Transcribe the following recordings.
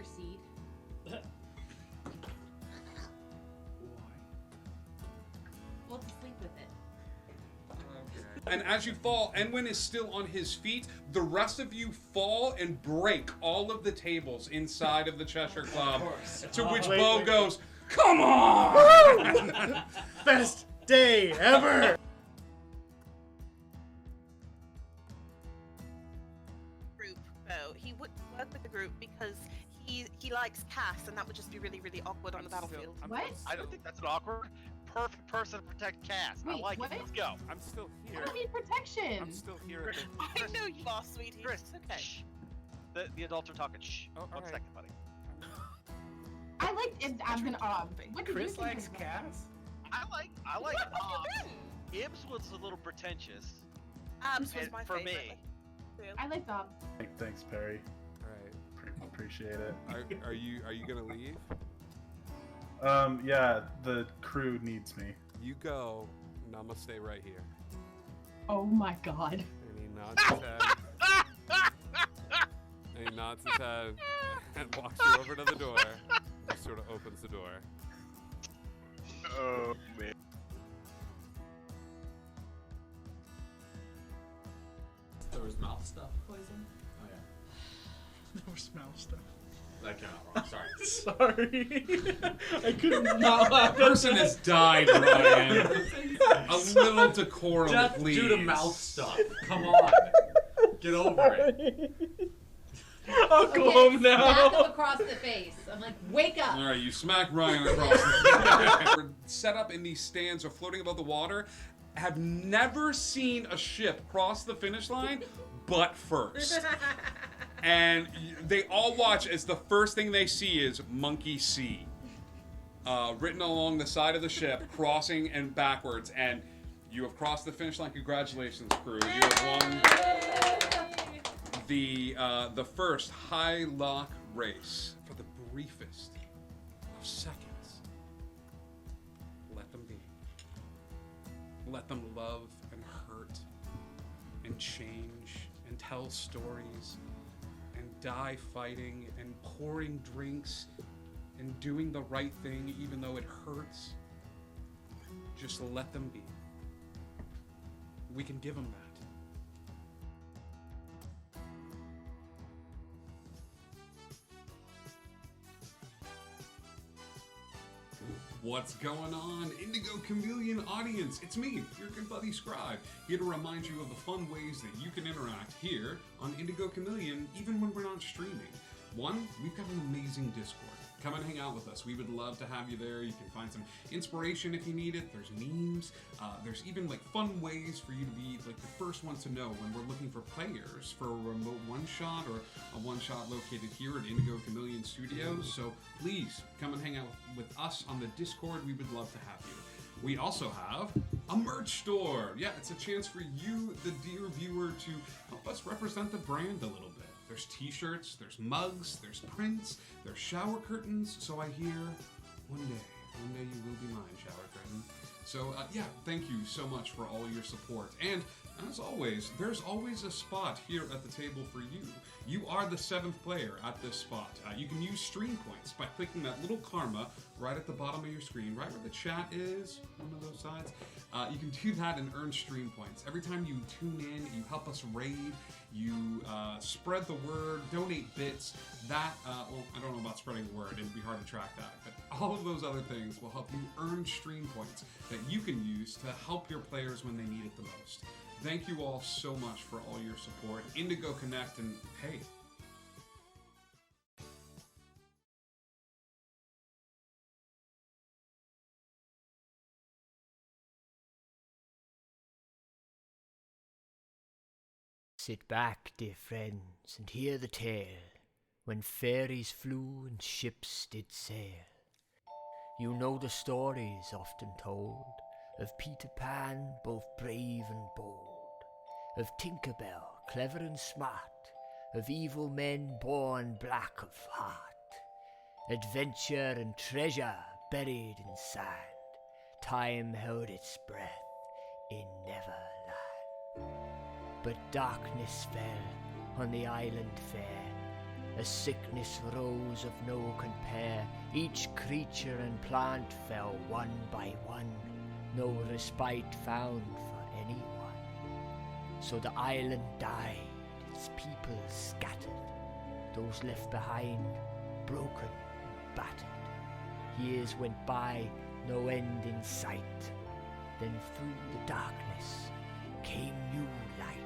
treasure seed. Why? Well, to sleep with it. And as you fall, Enwin is still on his feet. The rest of you fall and break all of the tables inside of the Cheshire Club. To which Bo goes, "Come on!" Best day ever! Group, though. He would work with the group because he likes Cass, and that would just be really, really awkward on the battlefield. What? I don't think that's an awkward. Perfect person to protect Cass. I Wait, like what? it. Let's go. I'm still I here. don't need protection. I'm still here. At the... I know you are, sweetie. Chris, It's okay. shh. The adults are talking. Shh. Oh, One alright. second, buddy. I like it. I'm gonna. What did Chris you think likes of Cass? I like. Where have you been? Ibs was a little pretentious. This was and my for favorite. me. I like Bob. Thanks, Perry. Alright. Appreciate it. Are you gonna leave? Yeah, the crew needs me. You go, and I'm gonna stay right here. Oh my god. And he nods his head. And he nods his head and walks you over to the door. And sort of opens the door. Oh man. There was mouth stuff poison? Oh yeah. No smell stuff. That came out wrong, sorry. Sorry. I could not laugh. Person has died, Ryan. A little decorum, Just please. due to mouth stuff. Come on. Get over it. I'll go home Smack now. him across the face. I'm like, wake up. All right, you smack Ryan across the We're set up in these stands or floating above the water. Have never seen a ship cross the finish line, but first. And they all watch as the first thing they see is Monkey C. Written along the side of the ship, crossing and backwards. And you have crossed the finish line. Congratulations, crew. You have won the first high lock race for the briefest of seconds. Let them be. Let them love and hurt and change and tell stories and die fighting and pouring drinks and doing the right thing even though it hurts. Just let them be. We can give them that. What's going on, Indigo Chameleon audience? It's me, your good buddy Scribe, here to remind you of the fun ways that you can interact here on Indigo Chameleon, even when we're not streaming. One, we've got an amazing Discord. Come and hang out with us. We would love to have you there. You can find some inspiration if you need it. There's memes. There's even like fun ways for you to be like the first one to know when we're looking for players for a remote one-shot or a one-shot located here at Indigo Chameleon Studios. So please come and hang out with us on the Discord. We would love to have you. We also have a merch store. Yeah, it's a chance for you, the dear viewer, to help us represent the brand a little bit. There's t-shirts, there's mugs, there's prints, there's shower curtains. So I hear one day you will be mine, shower curtain. So yeah, thank you so much for all your support. And as always, there's always a spot here at the table for you. You are the 7th player at this spot. You can use stream points by clicking that little karma right at the bottom of your screen, right where the chat is, one of those sides. You can do that and earn stream points. Every time you tune in, you help us raid, you spread the word, donate bits. That, well, I don't know about spreading the word, it'd be hard to track that, but all of those other things will help you earn stream points that you can use to help your players when they need it the most. Thank you all so much for all your support. Indigo Connect, and hey. Sit back, dear friends, and hear the tale, when fairies flew and ships did sail. You know the stories often told, of Peter Pan, both brave and bold, of Tinker Bell, clever and smart, of evil men born black of heart, adventure and treasure buried in sand, time held its breath in Neverland. But darkness fell on the island fair, A sickness rose of no compare, each creature and plant fell one by one, no respite found for anyone. So the island died, its people scattered, those left behind broken and battered. Years went by, no end in sight, then through the darkness came new light.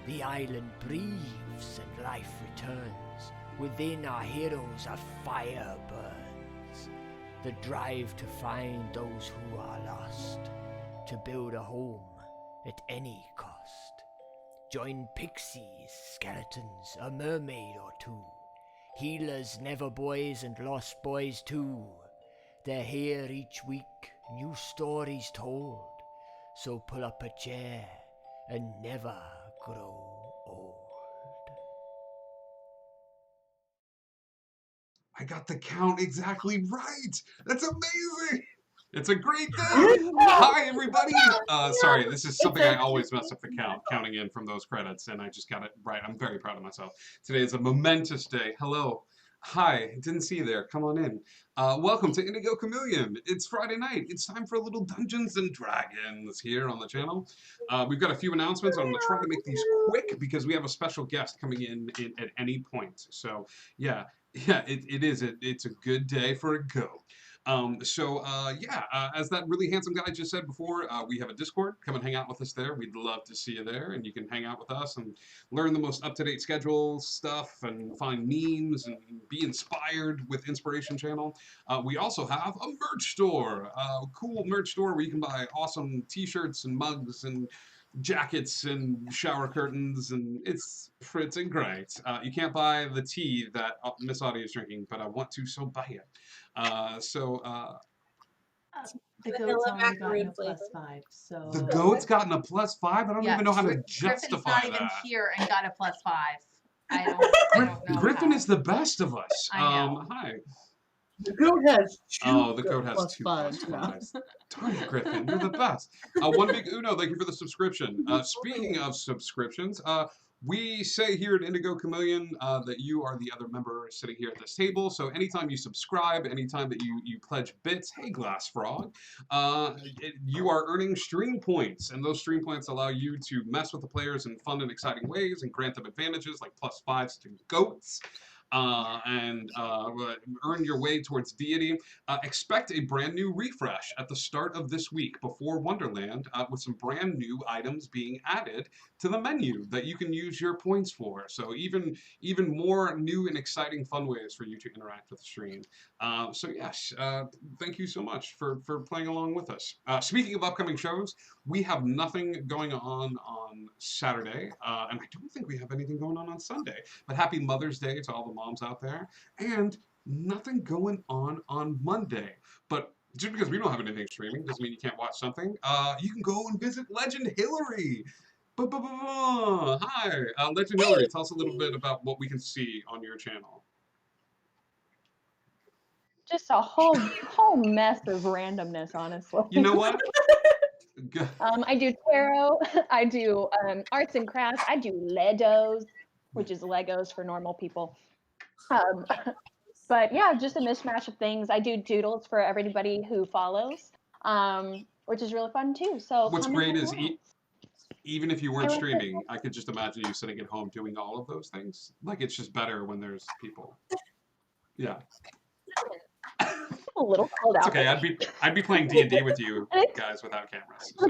The island breathes and life returns. Within our heroes a fire burns. The drive to find those who are lost, to build a home at any cost. Join pixies, skeletons, a mermaid or two. Healers, never boys, and lost boys too. They're here each week, new stories told. So pull up a chair and never grow old. I got the count exactly right. That's amazing. It's a great day. Hi, everybody. Sorry, this is something I always mess up the count, counting in from those credits, and I just got it right. I'm very proud of myself. Today is a momentous day. Hello. Hi, didn't see you there. Come on in. Welcome to Indigo Chameleon. It's Friday night. It's time for a little Dungeons and Dragons here on the channel. We've got a few announcements. I'm going to try to make these quick because we have a special guest coming in at any point. So, yeah, it's a good day for a go. As that really handsome guy just said before, we have a Discord. Come and hang out with us there. We'd love to see you there, and you can hang out with us and learn the most up-to-date schedule stuff and find memes and be inspired with Inspiration Channel. We also have a merch store, a cool merch store where you can buy awesome t-shirts and mugs and jackets and shower curtains, and it's pretty great. You can't buy the tea that Miss Audie is drinking, but I want to, so buy it. The goat's only gotten a +5, so... The goat's gotten a +5? I don't even know how to justify Griffin's not even that. here and got a +5. I don't know. Griffin how. is the best of us. I know. Hi. The goat has two. Oh, the goat has two +5s now. +5s. Darn it, Griffin, you're the best. One Big Uno, thank you for the subscription. Speaking of subscriptions, we say here at Indigo Chameleon that you are the other member sitting here at this table. So anytime you subscribe, anytime that you pledge bits, hey Glass Frog, you are earning stream points, and those stream points allow you to mess with the players in fun and exciting ways and grant them advantages like +5s to goats. Earn your way towards deity. Expect a brand new refresh at the start of this week before Wonderland with some brand new items being added to the menu that you can use your points for. So even more new and exciting fun ways for you to interact with the stream. Yes, thank you so much for playing along with us. Speaking of upcoming shows, we have nothing going on Saturday, and I don't think we have anything going on Sunday. But happy Mother's Day to all the moms out there, and nothing going on Monday. But just because we don't have anything streaming doesn't mean you can't watch something. You can go and visit Legend Hillary. Hi, Legend Hillary, tell us a little bit about what we can see on your channel. Just a whole mess of randomness, honestly. You know what? I do tarot, I do arts and crafts, I do Legos, which is Legos for normal people. But yeah, just a mishmash of things. I do doodles for everybody who follows, which is really fun too. So what's great is even if you weren't streaming, I could just imagine you sitting at home doing all of those things. Like, it's just better when there's people. Yeah. A little cold out. It's okay. I'd be playing D&D with you guys without cameras. So.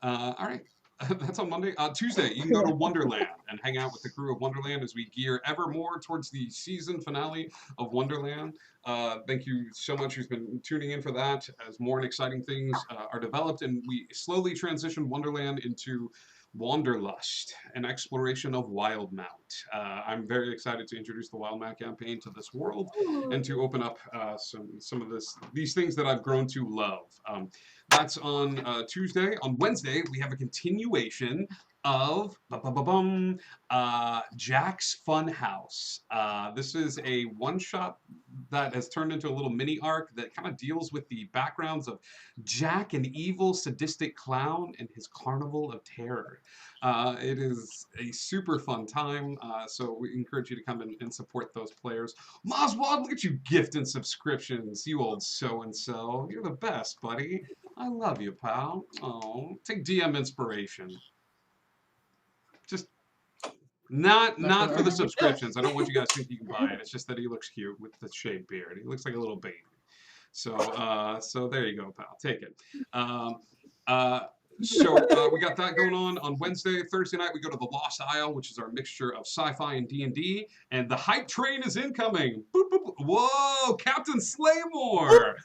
All right. That's on Monday. Tuesday, you can go to Wonderland and hang out with the crew of Wonderland as we gear ever more towards the season finale of Wonderland. Thank you so much who's been tuning in for that as more and exciting things are developed, and we slowly transition Wonderland into Wanderlust, an exploration of Wildemount. I'm very excited to introduce the Wildemount campaign to this world and to open up some of these things that I've grown to love. That's on Tuesday. On Wednesday, we have a continuation of Jack's Funhouse. This is a one-shot that has turned into a little mini arc that kind of deals with the backgrounds of Jack, an evil, sadistic clown, and his carnival of terror. It is a super fun time, so we encourage you to come and support those players. Moswald, look at you gifting subscriptions, you old so-and-so. You're the best, buddy. I love you, pal. Oh, take DM inspiration. Just not for the subscriptions. I don't want you guys to think you can buy it. It's just that he looks cute with the shaved beard. He looks like a little baby. So so there you go, pal. Take it. So we got that going on Wednesday. Thursday night we go to the Lost Isle, which is our mixture of sci-fi and D&D, and the hype train is incoming. Boop, boop, boop. Whoa, Captain Slaymore!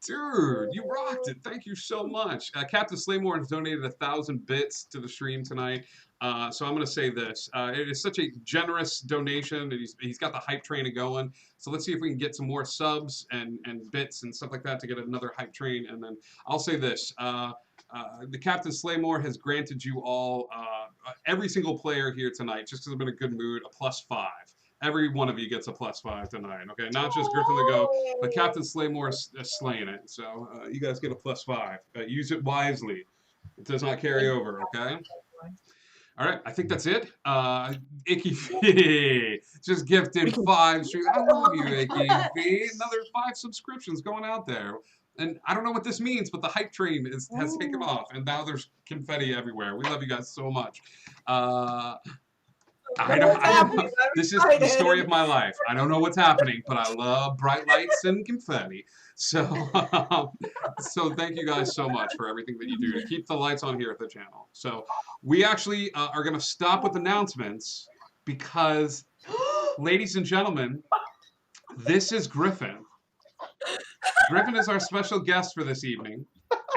Dude, you rocked it. Thank you so much. Captain Slaymore has donated 1,000 bits to the stream tonight. So I'm going to say this. It is such a generous donation, and he's got the hype train going. So let's see if we can get some more subs and bits and stuff like that to get another hype train. And then I'll say this. The Captain Slaymore has granted you all, every single player here tonight, just because I'm in a good mood, a +5. Every one of you gets a +5 tonight, okay? Not just Griffin the Goat, but Captain Slaymore is slaying it. So you guys get a +5. Use it wisely. It does not carry over, okay? All right, I think that's it. Icky Fee just gifted 5 streams. I love you, Icky Fee. Another 5 subscriptions going out there. And I don't know what this means, but the hype train has taken off, and now there's confetti everywhere. We love you guys so much. This is the story of my life. I don't know what's happening, but I love bright lights and confetti. So, so thank you guys so much for everything that you do to keep the lights on here at the channel. So we actually are going to stop with announcements because, ladies and gentlemen, this is Griffin. Griffin is our special guest for this evening,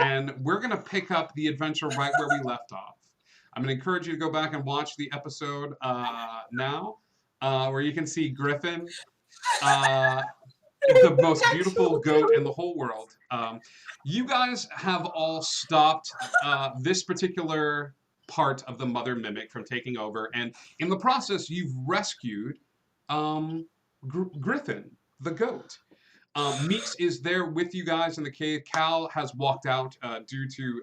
and we're going to pick up the adventure right where we left off. I'm going to encourage you to go back and watch the episode now, where you can see Griffin, the most beautiful goat in the whole world. You guys have all stopped this particular part of the Mother Mimic from taking over, and in the process, you've rescued Griffin, the goat. Meeks is there with you guys in the cave. Cal has walked out due to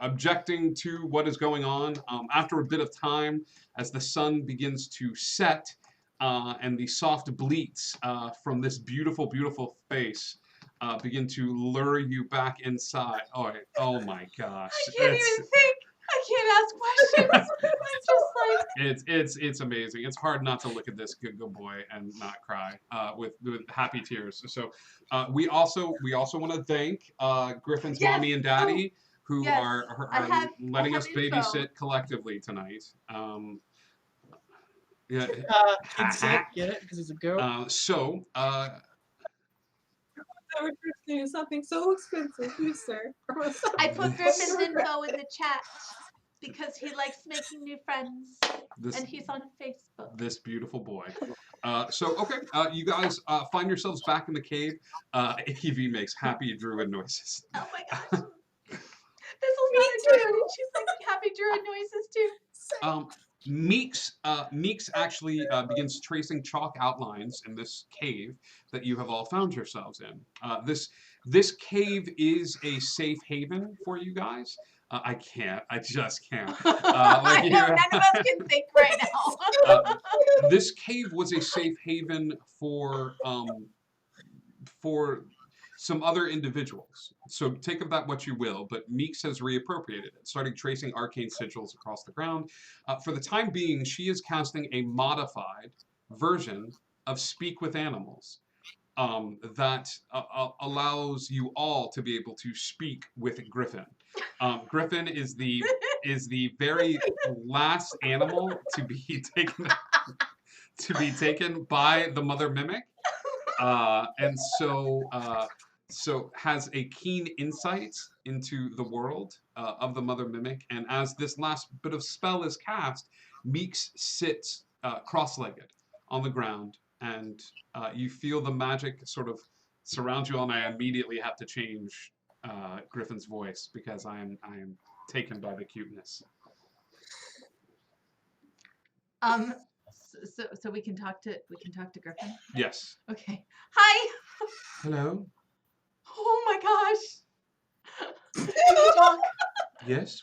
objecting to what is going on. After a bit of time, as the sun begins to set and the soft bleats from this beautiful, beautiful face begin to lure you back inside. Oh my gosh! I can't even think. I can't ask questions. I'm just like it's amazing. It's hard not to look at this good boy and not cry with happy tears. So we also want to thank Griffin's mommy and daddy who are letting us babysit collectively tonight. Yeah. It's sick, get it? Because it's a goat. Something so expensive, please, sir. I put Griffin's info in the chat because he likes making new friends, and he's on Facebook. This beautiful boy. Okay, you guys find yourselves back in the cave. Icky V makes happy druid noises. Oh my gosh. This will be a druid. She's like happy druid noises too. Meeks actually begins tracing chalk outlines in this cave that you have all found yourselves in. This cave is a safe haven for you guys. I just can't. I know, none of us can think right now. This cave was a safe haven for some other individuals. So take of that what you will, but Meeks has reappropriated it, starting tracing arcane sigils across the ground. For the time being, she is casting a modified version of Speak with Animals that allows you all to be able to speak with Griffin. Griffin is the very last animal to be taken by the Mother Mimic, and so has a keen insight into the world of the Mother Mimic. And as this last bit of spell is cast, Meeks sits cross-legged on the ground, and you feel the magic sort of surround you, and I immediately have to change Griffin's voice because I am taken by the cuteness. So we can talk to Griffin. Yes. Okay. Hi. Hello. Oh my gosh. Can you talk? Yes.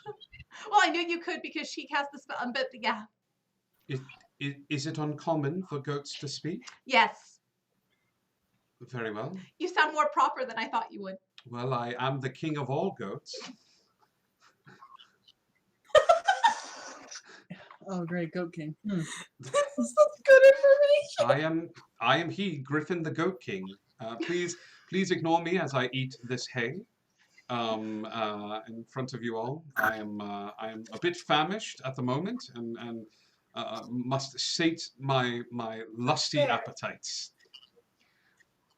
Well, I knew you could because she cast the spell, but yeah. Is it uncommon for goats to speak? Yes. Very well. You sound more proper than I thought you would. Well, I am the king of all goats. Oh, great, Goat King. This is good information. I am he, Griffin the Goat King. Please ignore me as I eat this hay. In front of you all, I am a bit famished at the moment, and must sate my lusty appetites.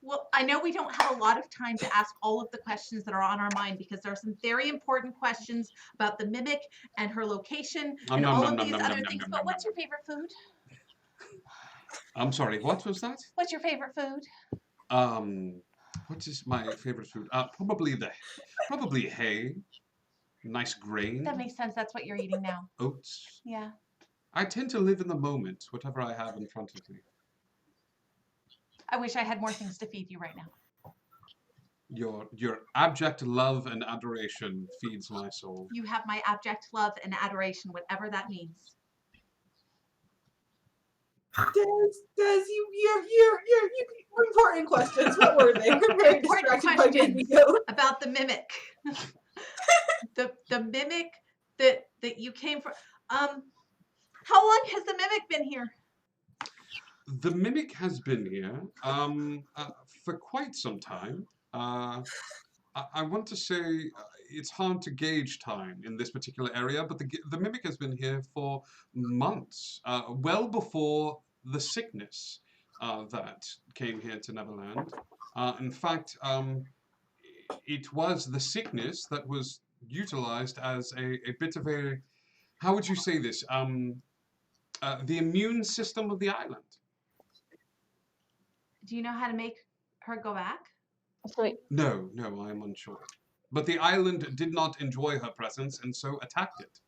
Well, I know we don't have a lot of time to ask all of the questions that are on our mind because there are some very important questions about the mimic and her location and all of these other things. But what's your favorite food? I'm sorry, what was that? What's your favorite food? What is my favorite food? Probably hay. Nice grain. That makes sense. That's what you're eating now. Oats. Yeah. I tend to live in the moment, whatever I have in front of me. I wish I had more things to feed you right now. Your abject love and adoration feeds my soul. You have my abject love and adoration, whatever that means. Des, you important questions. What were they? We're very Important distracted by questions Baby Goat. about the mimic. the mimic that you came from. How long has the mimic been here? The mimic has been here for quite some time. I want to say it's hard to gauge time in this particular area, but the mimic has been here for months, well before the sickness that came here to Neverland. In fact, it was the sickness that was utilized as a bit of a, how would you say this? The immune system of the island. Do you know how to make her go back? No, I am unsure. But the island did not enjoy her presence and so attacked it.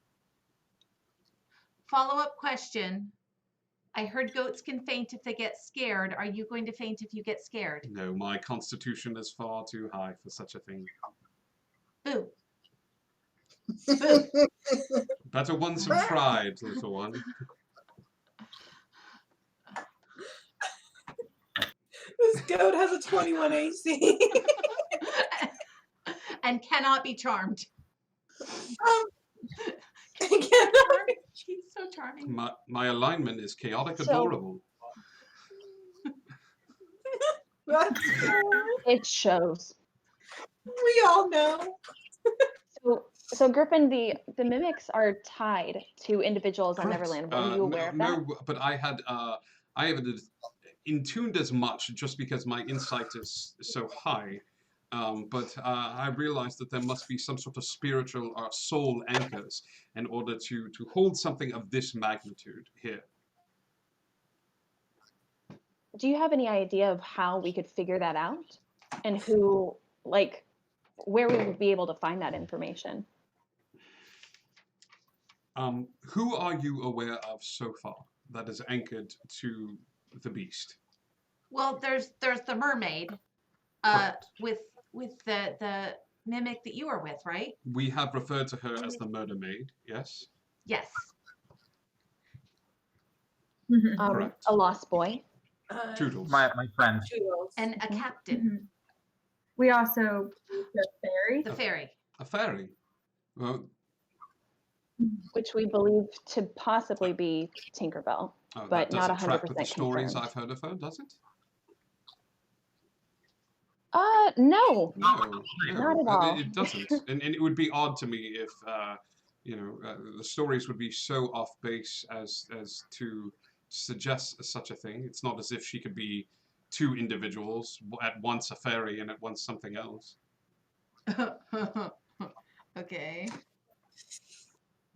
Follow-up question. I heard goats can faint if they get scared. Are you going to faint if you get scared? No, my constitution is far too high for such a thing. Boo. Boo. Better won some pride, little one. This goat has a 21 AC. And cannot be charmed. She's so charming. My alignment is chaotic adorable. It shows. We all know. So Griffin, the mimics are tied to individuals on Neverland. Were you aware of that? No, but I have it intuned as much just because my insight is so high. But I realized that there must be some sort of spiritual or soul anchors in order to hold something of this magnitude here. Do you have any idea of how we could figure that out? And who, like, where we would be able to find that information? Who are you aware of so far that is anchored to the beast? Well, there's the mermaid, with the mimic that you were with, right? We have referred to her as the murder maid, yes? Yes. Correct. A lost boy. Toodles. My friend. Toodles. And a captain. We also the fairy. The fairy. A fairy? Well, Which we believe to possibly be Tinkerbell, but not 100% track with the stories confirmed. I've heard of her, does it? No. No, Not at all. It doesn't, and it would be odd to me if the stories would be so off base as to suggest such a thing. It's not as if she could be two individuals, at once a fairy and at once something else. Okay.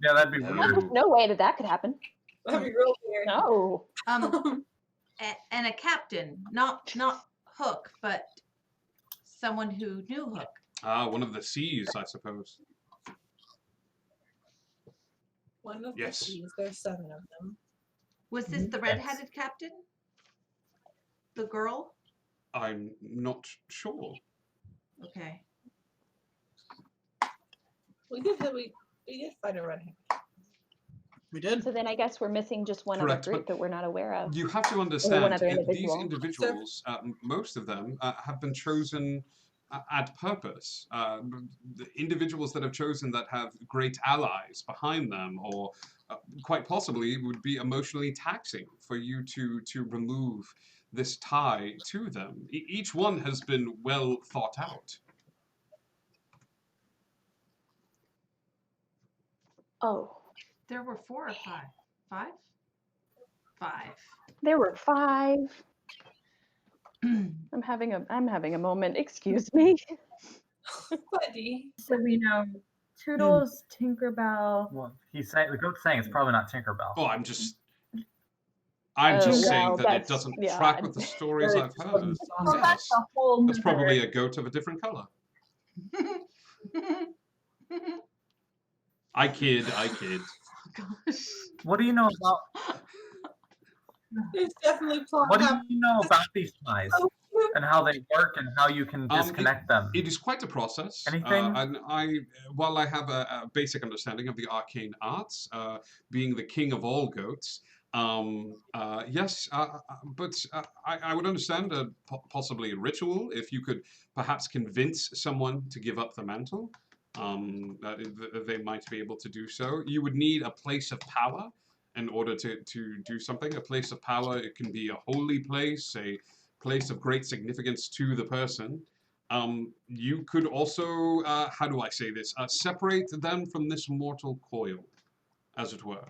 Yeah, that'd be There's weird. no way that could happen. That'd be real weird. No. And a captain, not Hook, but someone who knew Hook. One of the C's, I suppose. One of Yes. the C's. There's 7 of them. Was this the redheaded captain? The girl? I'm not sure. Okay. We did find a redhead. We did. So then I guess we're missing just one Correct, other group but that we're not aware of. You have to Or one understand, other these individual. individuals, most of them, have been chosen at purpose. The individuals that have chosen that have great allies behind them, or quite possibly would be emotionally taxing for you to remove this tie to them. Each one has been well thought out. Oh, There were 4 or 5. 5? 5. there were 5. I'm having a moment. Excuse me. Buddy. So we know Toodles, Tinkerbell. Well, he's saying the goat's saying it's probably not Tinkerbell. Oh, I'm just Oh, saying well, that it that's- doesn't yeah. track with the stories I've heard. Well, that's a whole That's probably nother- a goat of a different color. I kid. What do you know about? There's definitely plot. What do you know about these ties and how they work and how you can Um, disconnect them? It is quite a process. Anything? And while I have a basic understanding of the arcane arts, being the king of all goats, yes, but I would understand possibly a ritual if you could perhaps convince someone to give up the mantle. They might be able to do so. You would need a place of power in order to do something. A place of power, it can be a holy place, a place of great significance to the person. You could also, how do I say this, separate them from this mortal coil, as it were.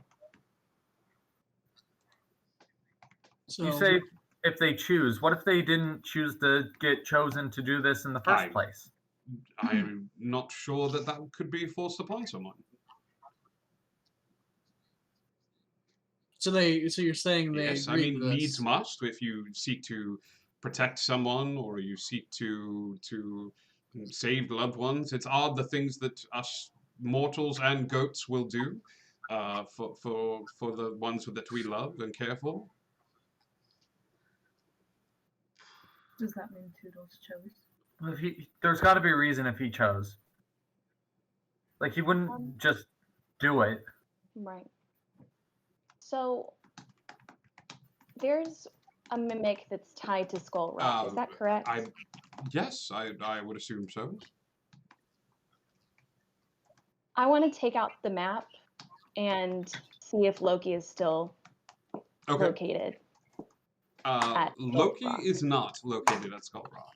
You say if they choose. What if they didn't choose to get chosen to do this in the first place? I'm not sure that could be forced upon someone. So you're saying they Yes, I agreed mean, with us. needs must. If you seek to protect someone or you seek to save loved ones, it's odd the things that us mortals and goats will do for the ones that we love and care for. Does that mean Toodles chose? Well, there's got to be a reason if he chose. Like he wouldn't just do it. Right. So there's a mimic that's tied to Skull Rock. Is that correct? Yes, I would assume so. I want to take out the map and see if Loki is still located. at Skull Loki Rock. is not located at Skull Rock.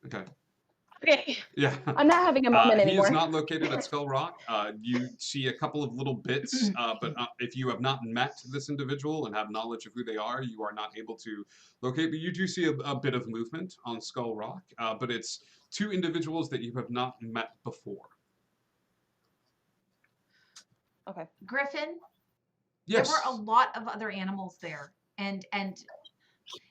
Okay. Okay. Yeah. I'm not having a moment He anymore. is not located at Skull Rock. You see a couple of little bits, but if you have not met this individual and have knowledge of who they are, you are not able to locate. But you do see a bit of movement on Skull Rock, but it's 2 individuals that you have not met before. Okay. Griffin, Yes. there were a lot of other animals there, and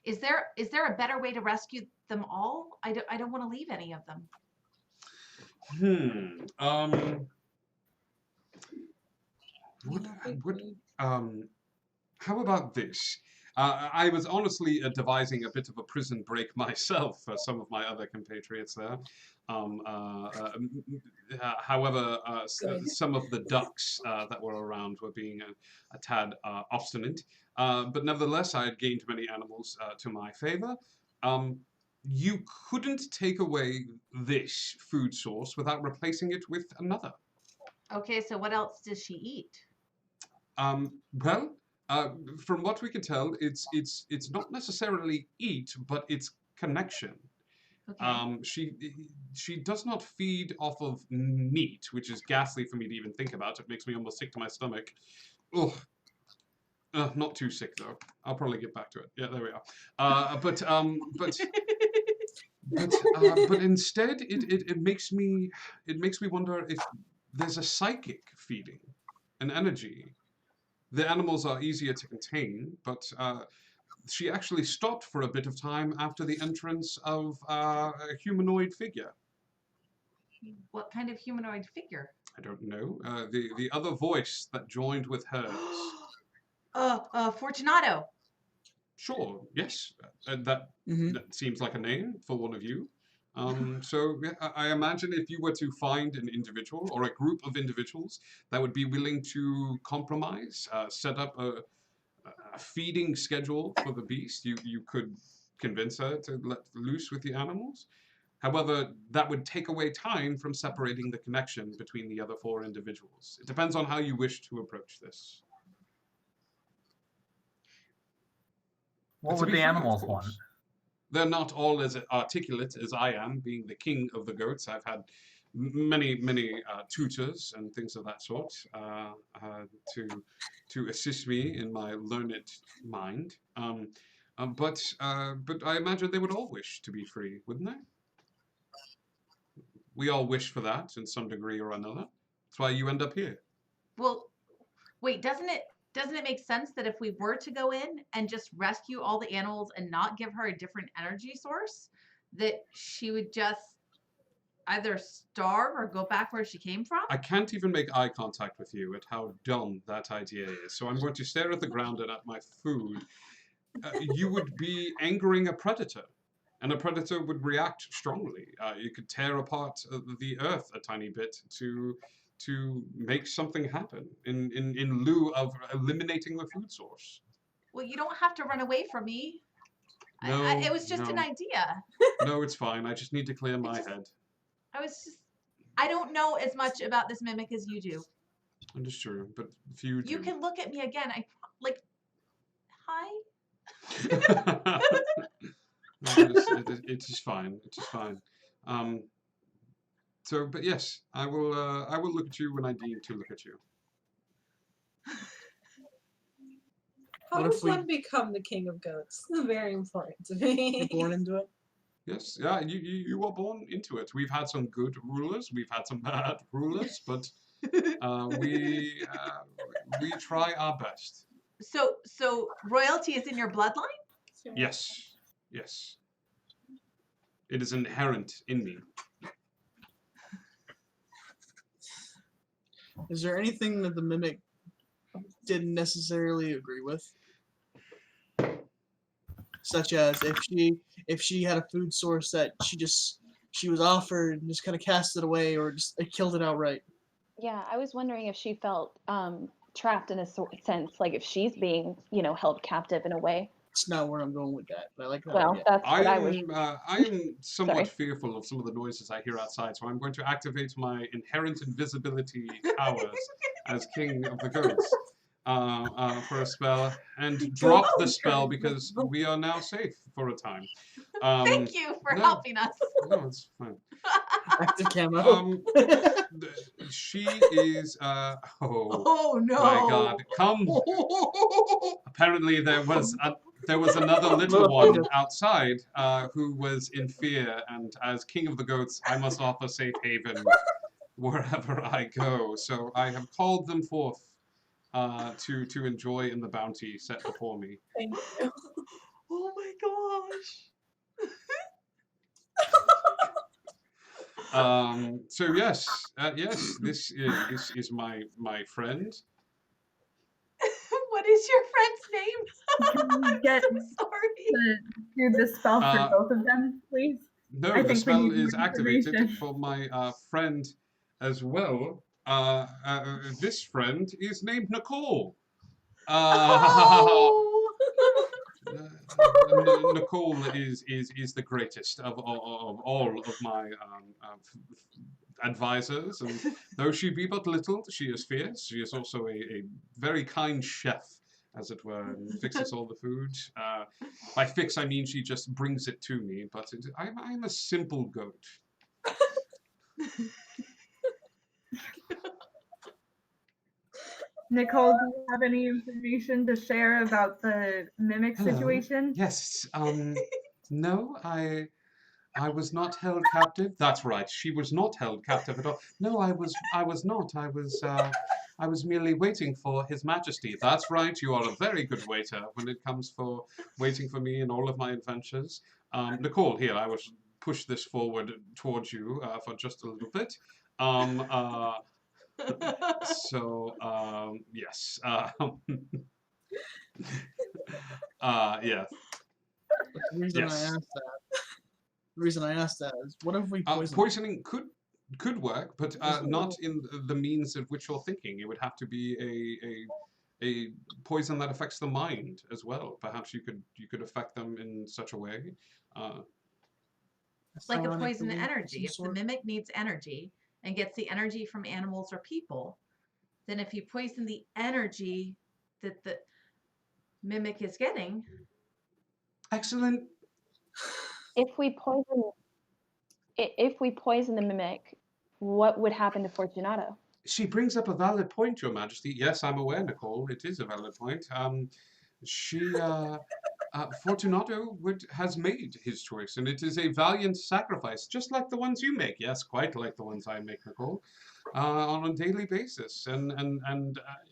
is there a better way to rescue them all? I don't want to leave any of them. How about this? I was honestly devising a bit of a prison break myself for some of my other compatriots there. However, some of the ducks that were around were being a tad obstinate. But nevertheless, I had gained many animals to my favor. You couldn't take away this food source without replacing it with another. Okay, so what else does she eat? Well, from what we can tell, it's not necessarily eat, but it's connection. Okay. She does not feed off of meat, which is ghastly for me to even think about. It makes me almost sick to my stomach. Ugh. Not too sick though. I'll probably get back to it. Yeah, there we are. But instead, it makes me wonder if there's a psychic feeding, an energy. The animals are easier to contain, but she actually stopped for a bit of time after the entrance of a humanoid figure. What kind of humanoid figure? I don't know. The other voice that joined with hers. Fortunato. Sure, yes. That seems like a name for one of you. So yeah, I imagine if you were to find an individual or a group of individuals that would be willing to compromise, set up a feeding schedule for the beast, you could convince her to let loose with the animals. However, that would take away time from separating the connection between the other 4 individuals. It depends on how you wish to approach this. What To would be the fair, of animals course. want? They're not all as articulate as I am, being the king of the goats. I've had many tutors and things of that sort to assist me in my learned mind. But I imagine they would all wish to be free, wouldn't they? We all wish for that in some degree or another. That's why you end up here. Well, wait, doesn't it make sense that if we were to go in and just rescue all the animals and not give her a different energy source, that she would just either starve or go back where she came from? I can't even make eye contact with you at how dumb that idea is. So I'm going to stare at the ground and at my food. You would be angering a predator, and a predator would react strongly. You could tear apart the earth a tiny bit to make something happen in lieu of eliminating the food source. Well, you don't have to run away from me. No, It was just an no. idea. No, it's fine. I just need to clear my head. I don't know as much about this mimic as you do. Understood, but if you do. You can look at me again. Hi. It is fine. It is fine. So, but yes, I will look at you when I deem to look at you. How What does if we- one become the king of goats? This is very important to me. You're born into it? Yes, yeah, you are born into it. We've had some good rulers, we've had some bad rulers, but we try our best. So royalty is in your bloodline? Yes, yes. It is inherent in me. Is there anything that the mimic didn't necessarily agree with? Such as if she had a food source that she was offered and just kind of cast it away or just killed it outright. Yeah, I was wondering if she felt trapped in a sense, like if she's being, held captive in a way. It's not where I'm going with that, but I like that. Well, idea. that's what I was. I am somewhat Sorry. fearful of some of the noises I hear outside, so I'm going to activate my inherent invisibility powers as King of the Goats for a spell and drop the spell because we are now safe for a time. Thank you for helping us. No, it's fine. Active camo. She is. Oh no! My God! Come. Apparently, there was another little one outside who was in fear, and as King of the Goats, I must offer safe haven wherever I go. So I have called them forth to enjoy in the bounty set before me. Thank you. Oh my gosh! So yes, this is my friend. What is your friend's name? Can we get I'm sorry. to do the spell for both of them, please? No, I the think we spell need is more activated information. for my friend as well. This friend is named Nicole. Nicole is the greatest of all of my advisors, and though she be but little, she is fierce. She is also a very kind chef, as it were, and fixes all the food. By fix, I mean she just brings it to me, but I'm a simple goat. Nicole, do you have any information to share about the mimic Hello. situation? Yes. No, I was not held captive. That's right. She was not held captive at all. No, I was not. I was merely waiting for His Majesty. That's right. You are a very good waiter when it comes for waiting for me in all of my adventures. Nicole, here, I was push this forward towards you for just a little bit. Yes. Yes. But the reason I asked that is, what if we poison? Poisoning could work, but not in the means of which you're thinking. It would have to be a poison that affects the mind as well. Perhaps you could affect them in such a way. Like a poison energy. If the mimic needs energy and gets the energy from animals or people, then if you poison the energy that the mimic is getting. Excellent. If we poison the mimic, what would happen to Fortunato? She brings up a valid point, Your Majesty. Yes, I'm aware, Nicole. It is a valid point. Fortunato has made his choice, and it is a valiant sacrifice, just like the ones you make. Yes, quite like the ones I make, Nicole, on a daily basis. And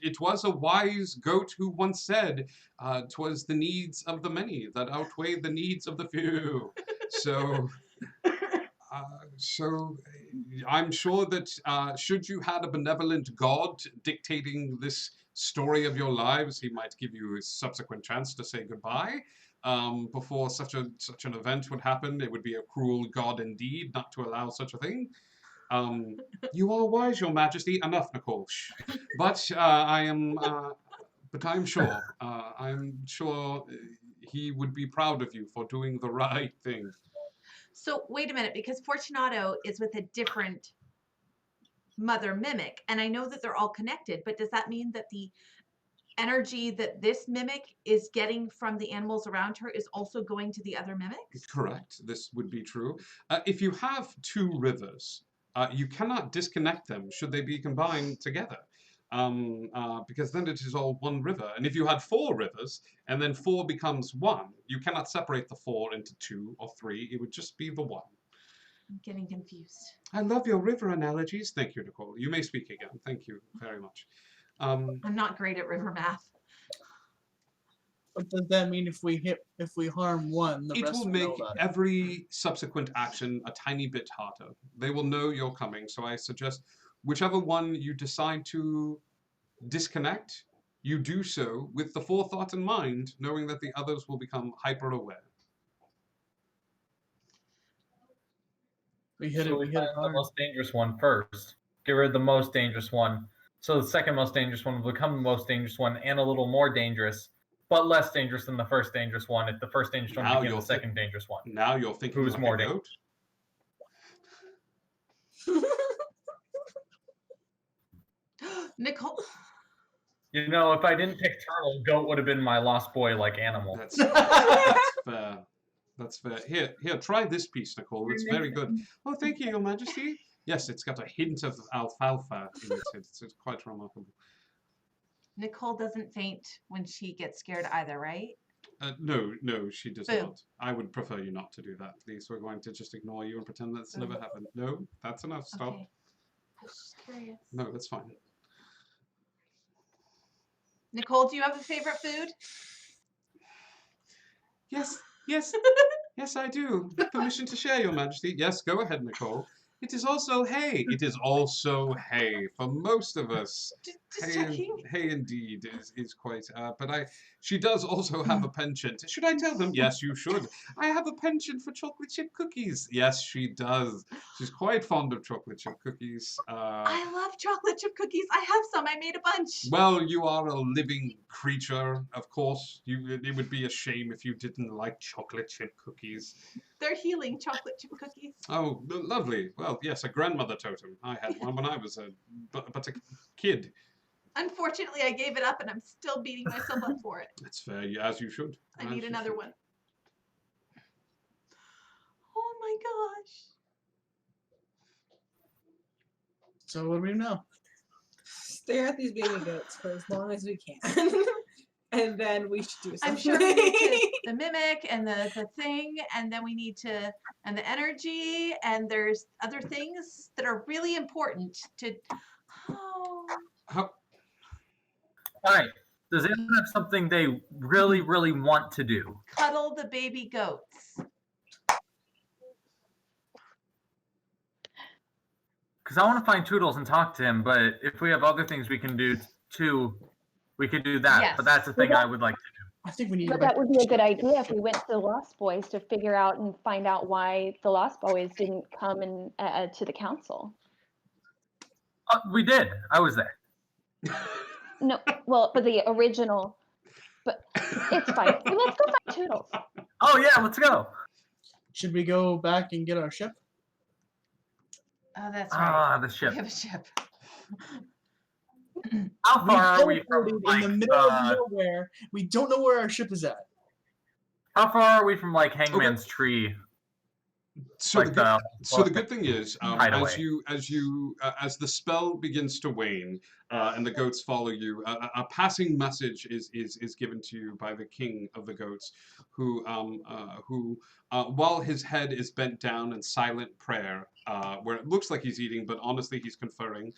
it was a wise goat who once said, "'Twas the needs of the many that outweigh the needs of the few." So I'm sure that should you had a benevolent God dictating this story of your lives, he might give you a subsequent chance to say goodbye before such an event would happen. It would be a cruel God indeed not to allow such a thing. You are wise, Your Majesty. Enough, Nicole. Shh. But I'm sure he would be proud of you for doing the right thing. So wait a minute, because Fortunato is with a different mother mimic, and I know that they're all connected, but does that mean that the energy that this mimic is getting from the animals around her is also going to the other mimics? Correct. This would be true. If you have two rivers, you cannot disconnect them should they be combined together. Because then it is all one river. And if you had 4 rivers, and then 4 becomes 1, you cannot separate the 4 into 2 or 3. It would just be the 1. I'm getting confused. I love your river analogies. Thank you, Nicole. You may speak again. Thank you very much. I'm not great at river math. But does that mean if we harm one, the It rest will will make know about it? every subsequent action a tiny bit harder. They will know you're coming. So I suggest whichever one you decide to disconnect, you do so with the forethought in mind, knowing that the others will become hyper aware. We hit So it. We hit it the hard. most dangerous one first. Get rid of the most dangerous one. So the second most dangerous one will become the most dangerous one and a little more dangerous, but less dangerous than the first dangerous one. If the first dangerous one Now became you're the second dangerous one. Now you're thinking Who's like more a dangerous? goat. Nicole. You know, if I didn't pick turtle, goat would have been my lost boy like animal. That's fair. That's fair. Here, try this piece, Nicole. It's very good. Oh, thank you, Your Majesty. Yes, it's got a hint of alfalfa in it. It's quite remarkable. Nicole doesn't faint when she gets scared either, right? No, she does Boo. not. I would prefer you not to do that, please. We're going to just ignore you and pretend that's never happened. No, that's enough. Stop. Okay. I was just curious. No, that's fine. Nicole, do you have a favorite food? Yes, yes, I do. Permission to share, Your Majesty. Yes, go ahead, Nicole. It is also hay. It is also hay for most of us. Just checking. Hay indeed is quite. But she does also have a penchant. Should I tell them? Yes, you should. I have a penchant for chocolate chip cookies. Yes, she does. She's quite fond of chocolate chip cookies. I love chocolate chip cookies. I have some. I made a bunch. Well, you are a living creature, of course. It would be a shame if you didn't like chocolate chip cookies. They're healing chocolate chip cookies. Oh, lovely. Well, yes, a grandmother totem. I had one when I was but a kid. Unfortunately, I gave it up and I'm still beating myself up for it. That's fair, as you should. I need another one. Oh my gosh. So what do we do now? Stare at these baby goats for as long as we can. And then we should do something. I'm sure we need to, the mimic and the thing, and then we need to, and the energy, and there's other things that are really important to. Oh. All right. Does anyone have something they really, really want to do? Cuddle the baby goats. Because I want to find Toodles and talk to him, but if we have other things we can do too, we could do that. Yes. But that's the thing I would like to do. I think we need. But that would be a good idea if we went to the Lost Boys to figure out and find out why the Lost Boys didn't come in to the council. We did. I was there. No, well, but the original. But it's fine. Let's go find Toodles. Oh yeah, let's go. Should we go back and get our ship? Oh, that's right. The ship. We have a ship. How far are we from in the middle of nowhere? We don't know where our ship is at. How far are we from like Hangman's Tree? So, Like the good thing is, hideaway. as the spell begins to wane and the goats follow you, a passing message is given to you by the king of the goats, who while his head is bent down in silent prayer, where it looks like he's eating, but honestly he's conferring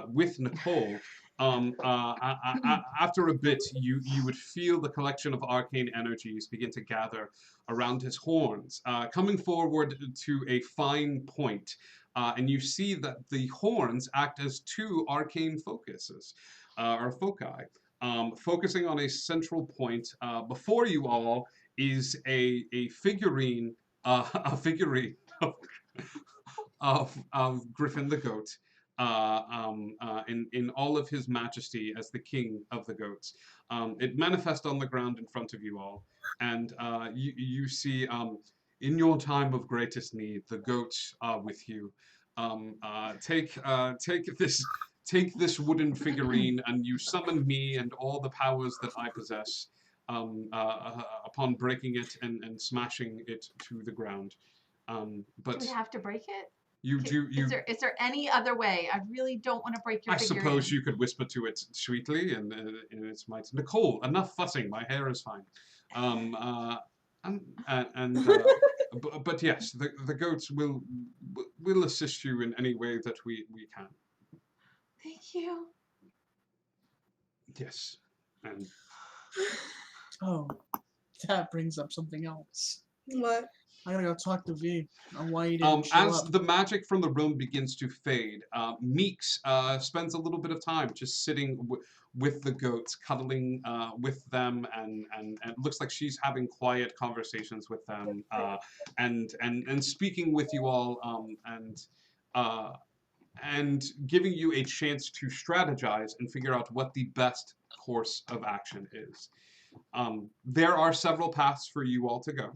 with Nicole. After a bit, you would feel the collection of arcane energies begin to gather around his horns, coming forward to a fine point, and you see that the horns act as two arcane focuses, or foci, focusing on a central point. Before you all is a figurine, of Griffin the goat. In all of his majesty as the king of the goats. It manifests on the ground in front of you all, and you see in your time of greatest need, the goats are with you. Take this wooden figurine, and you summon me and all the powers that I possess upon breaking it and smashing it to the ground. But do we have to break it? Is there any other way? I really don't want to break your figurine. I suppose you could whisper to it sweetly and in its might. Nicole, enough fussing. My hair is fine. But yes, the goats will assist you in any way that we can. Thank you. Yes, and oh, that brings up something else. What? I gotta go talk to V on why he didn't show as up. the magic from the room begins to fade, Meeks spends a little bit of time just sitting with the goats, cuddling with them, and it looks like she's having quiet conversations with them, and speaking with you all, and giving you a chance to strategize and figure out what the best course of action is. There are several paths for you all to go.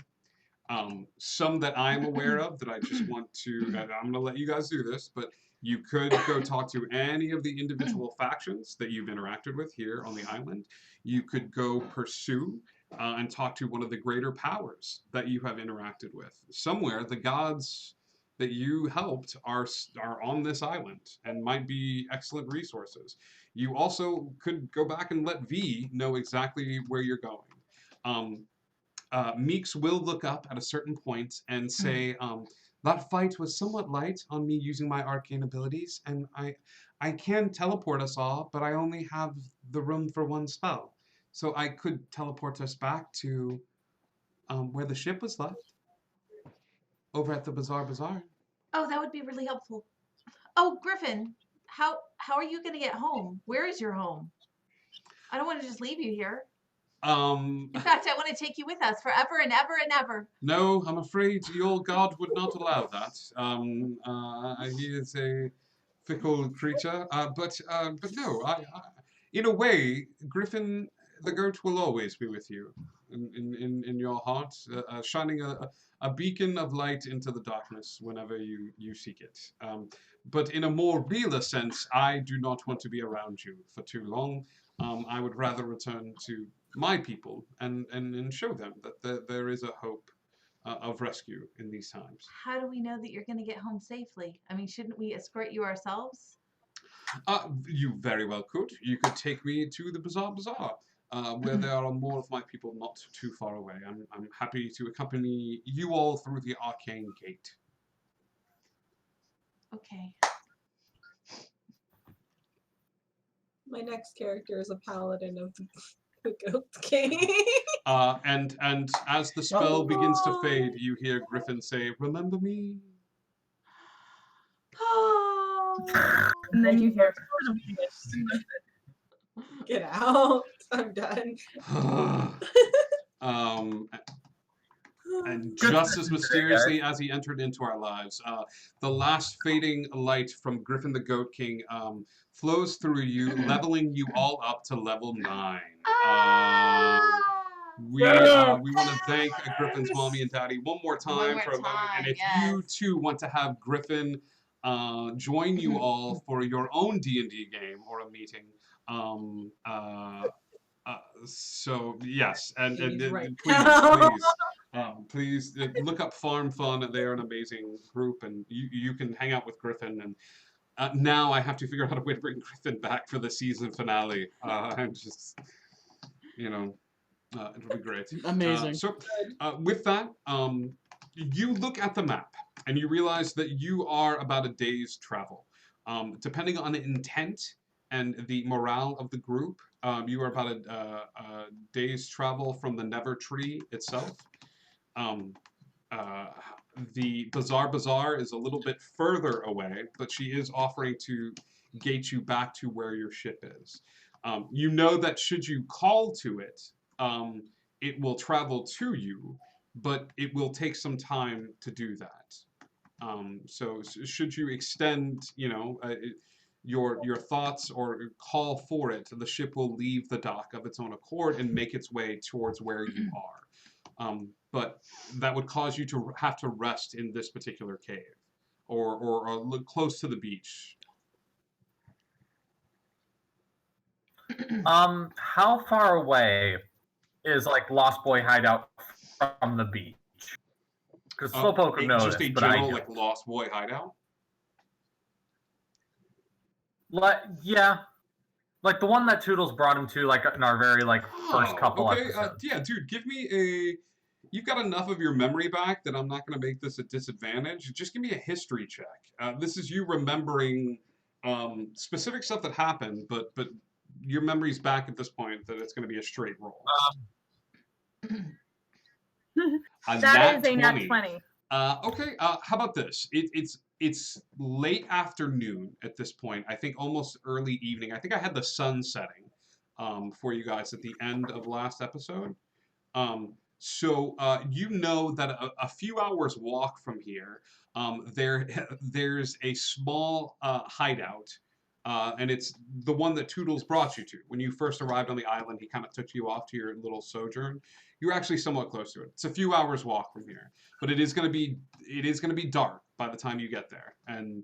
Some that I'm aware of that I just want to, I'm going to let you guys do this, but you could go talk to any of the individual factions that you've interacted with here on the island. You could go pursue and talk to one of the greater powers that you have interacted with. Somewhere, the gods that you helped are on this island and might be excellent resources. You also could go back and let V know exactly where you're going. Meeks will look up at a certain point and say, that fight was somewhat light on me using my arcane abilities, and I can teleport us all, but I only have the room for one spell. So I could teleport us back to where the ship was left, over at the Bazaar. Oh, that would be really helpful. Oh, Griffin, how are you going to get home? Where is your home? I don't want to just leave you here. In fact, I want to take you with us forever and ever and ever. No, I'm afraid your god would not allow that. He is a fickle creature. But no, in a way, Griffin the goat will always be with you in your heart, shining a beacon of light into the darkness whenever you seek it. But in a more realer sense, I do not want to be around you for too long. I would rather return to my people and show them that there is a hope of rescue in these times. How do we know that you're going to get home safely? I mean, shouldn't we escort you ourselves? You very well could. You could take me to the Bazaar, where there are more of my people not too far away. I'm happy to accompany you all through the arcane gate. Okay. My next character is a paladin of the Goat King. And as the spell begins to fade, you hear Griffin say, "Remember me?" Oh. And then you hear. Get out. I'm done. And just as mysteriously as he entered into our lives, the last fading light from Griffin the Goat King flows through you, leveling you all up to level 9. We want to thank Griffin's mommy and daddy one more time for allowing. And if you too want to have Griffin join you all for your own D&D game or a meeting, so yes, and please look up Farm Fun. They're an amazing group, and you can hang out with Griffin. And now I have to figure out a way to bring Griffin back for the season finale. I'm just, it'll be great. Amazing. So with that, you look at the map and you realize that you are about a day's travel. Depending on the intent and the morale of the group, you are about a day's travel from the Never Tree itself. The Bazaar is a little bit further away, but she is offering to gate you back to where your ship is. You know that should you call to it, it will travel to you, but it will take some time to do that. So should you extend, your thoughts or call for it, the ship will leave the dock of its own accord and make its way towards where you are. But that would cause you to have to rest in this particular cave or look close to the beach. How far away is Lost Boy hideout from the beach? Because Slowpoke would know just this, a but I general don't. Lost Boy hideout. Yeah, the one that Toodles brought him to, in our very first couple episodes. Yeah, dude, give me a. You've got enough of your memory back that I'm not going to make this a disadvantage. Just give me a history check. This is you remembering specific stuff that happened, but your memory's back at this point that it's going to be a straight roll. That is a nat 20. Okay, how about this? It's late afternoon at this point. I think almost early evening. I think I had the sun setting for you guys at the end of last episode. So you know that a few hours walk from here, there's a small hideout, and it's the one that Toodles brought you to. When you first arrived on the island, he kind of took you off to your little sojourn. You're actually somewhat close to it. It's a few hours walk from here, but it is going to be dark by the time you get there, and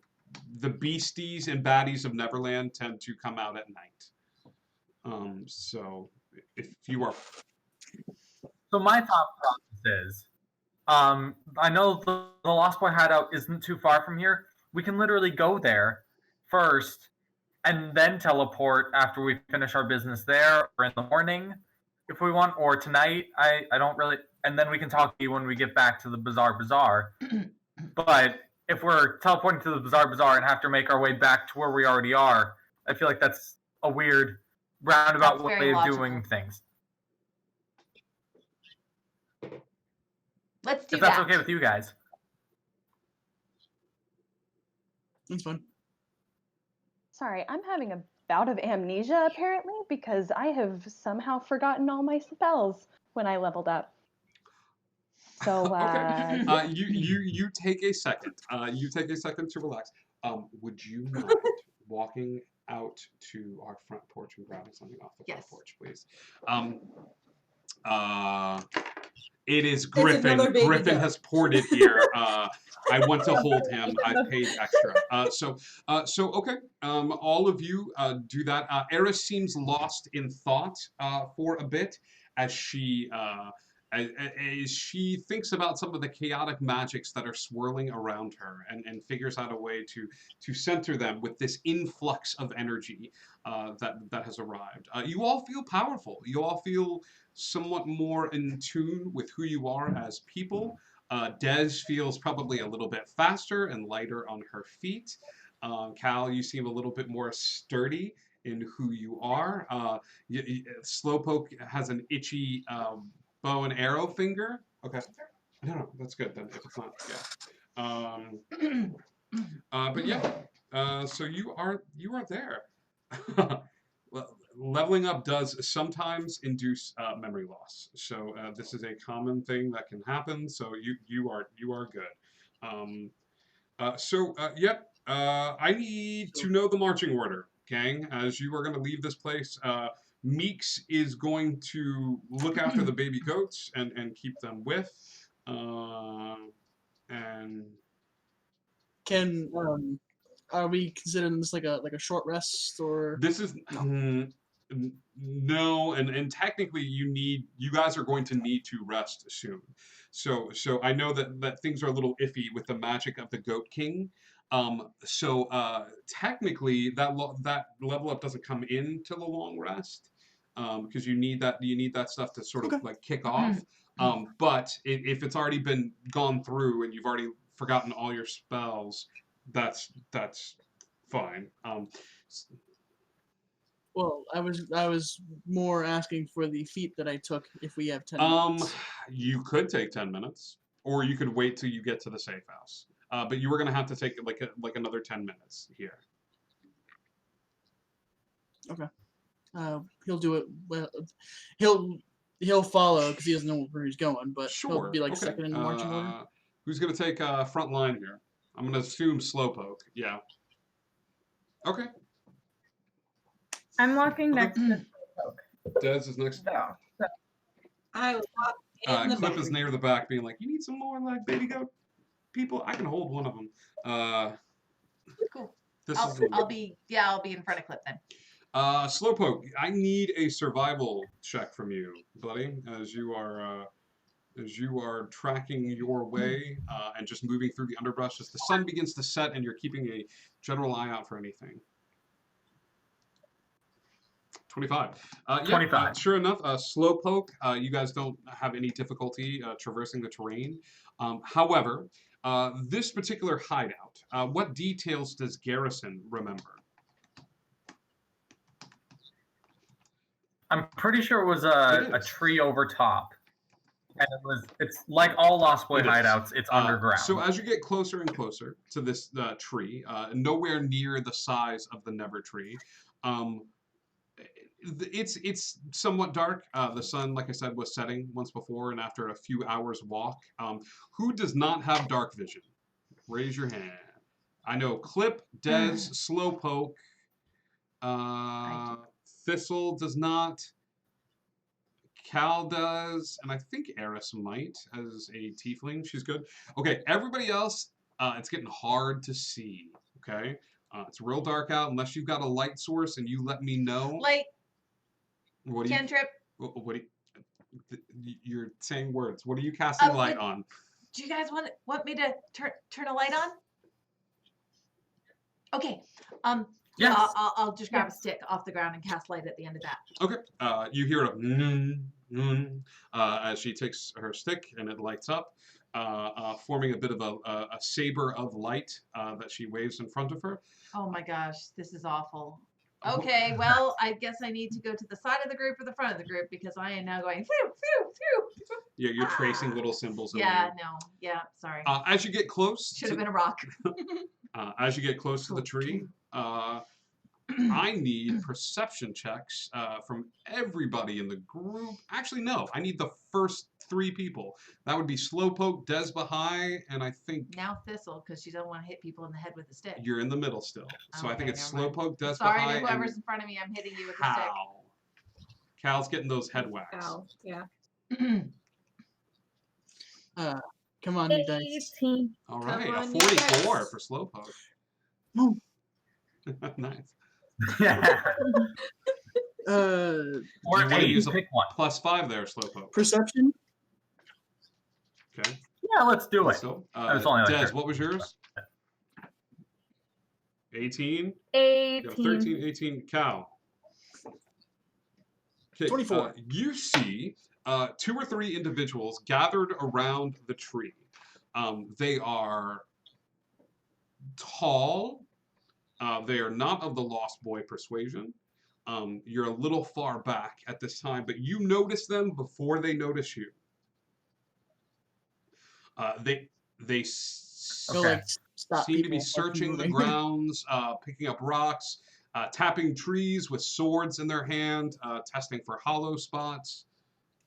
the beasties and baddies of Neverland tend to come out at night. So if you are. So my thought process is, I know the Lost Boy hideout isn't too far from here. We can literally go there first and then teleport after we finish our business there, or in the morning if we want, or tonight. I don't really, and then we can talk to you when we get back to the Bazaar. But if we're teleporting to the Bazaar and have to make our way back to where we already are, I feel like that's a weird roundabout way of doing things. Let's do if that's that. okay with you guys. That's fine. Sorry, I'm having a bout of amnesia apparently because I have somehow forgotten all my spells when I leveled up. So okay. You take a second. You take a second to relax. Would you mind walking out to our front porch and grabbing something off the front porch, please? It is Griffin. Griffin has poured it here. I want to hold him. I've paid extra. So okay. All of you do that. Eris seems lost in thought for a bit as she thinks about some of the chaotic magics that are swirling around her and figures out a way to center them with this influx of energy that has arrived. You all feel powerful. You all feel somewhat more in tune with who you are as people. Des feels probably a little bit faster and lighter on her feet. Cal, you seem a little bit more sturdy in who you are. Slowpoke has an itchy bow and arrow finger. Okay. No, that's good then. If it's not, yeah. But yeah, So you are there. Well, leveling up does sometimes induce memory loss. So this is a common thing that can happen. So you are good. Yep. I need to know the marching order, gang. As you are going to leave this place, Meeks is going to look after the baby goats and keep them with. And Can are we considering this like a short rest or this is no, and technically you guys are going to need to rest soon. So I know that things are a little iffy with the magic of the Goat King. Technically that level up doesn't come into the long rest. Because you need that stuff to sort of like kick off. But if it's already been gone through and you've already forgotten all your spells, that's fine. Well, I was more asking for the feat that I took if we have 10 minutes. You could take 10 minutes, or you could wait till you get to the safe house. But you were gonna have to take like another 10 minutes here. Okay. He'll do it. Well, he'll follow because he doesn't know where he's going. But he'll be like Okay. second in the marching order. Who's gonna take front line here? I'm gonna assume Slowpoke. Yeah. Okay. I'm walking next to Dez is next. I walk in the Clip back. is near the back, being like, "You need some more like baby goat people. I can hold one of them." Cool. This I'll, is I'll be in front of Clip then. Slowpoke, I need a survival check from you, buddy, as you are tracking your way and just moving through the underbrush as the sun begins to set and you're keeping a general eye out for anything. 25. 25. Sure enough, Slowpoke, you guys don't have any difficulty traversing the terrain. However, this particular hideout, what details does Garrison remember? I'm pretty sure it was a tree over top. And it's like all Lost Boy It is. hideouts, it's underground. So as you get closer and closer to this tree, nowhere near the size of the Never tree, it's somewhat dark. The sun, like I said, was setting once before, and after a few hours walk, who does not have dark vision? Raise your hand. I know Clip, Dez, Slowpoke, Thistle does not. Cal does, and I think Eris might as a tiefling. She's good. Okay, everybody else, it's getting hard to see. Okay, it's real dark out unless you've got a light source, and you let me know. Light. What do you? Cantrip. What do you? You're saying words. What are you casting light on? Do you guys want me to turn a light on? Okay. Yes. I'll just grab a stick off the ground and cast light at the end of that. Okay. You hear a as she takes her stick and it lights up, forming a bit of a saber of light that she waves in front of her. Oh my gosh, this is awful. Okay, well, I guess I need to go to the side of the group or the front of the group because I am now going phew, phew, phew. Yeah, you're tracing little symbols. Yeah, no. Yeah, sorry. As you get close, Should have been a rock. As you get close to the tree, I need perception checks from everybody in the group. Actually, no. I need the first 3 people. That would be Slowpoke, Des Baha'i, and I think Now Thistle, because she doesn't want to hit people in the head with a stick. you're in the middle still. So I think Okay, it's never mind. Slowpoke, Des Sorry Baha'i, to whoever's and in front of me. I'm hitting you with a stick. Cal. Cal's getting those head whacks. Yeah. Come on, you dice. 18. All right, Come a on, you 44 guys. for Slowpoke. No. Nice. Uh, You want to use a pick one. +5 there, Slowpoke. Perception. Okay. Yeah, let's do it. So, That was only like Des, 30. what was yours? 18? 18. You have 13, 18. Cal. Okay, 24. You see 2 or 3 individuals gathered around the tree. They are tall. They are not of the Lost Boy persuasion. You're a little far back at this time, but you notice them before they notice you. They So like stop seem to be people from searching the moving. grounds, picking up rocks, tapping trees with swords in their hand, testing for hollow spots.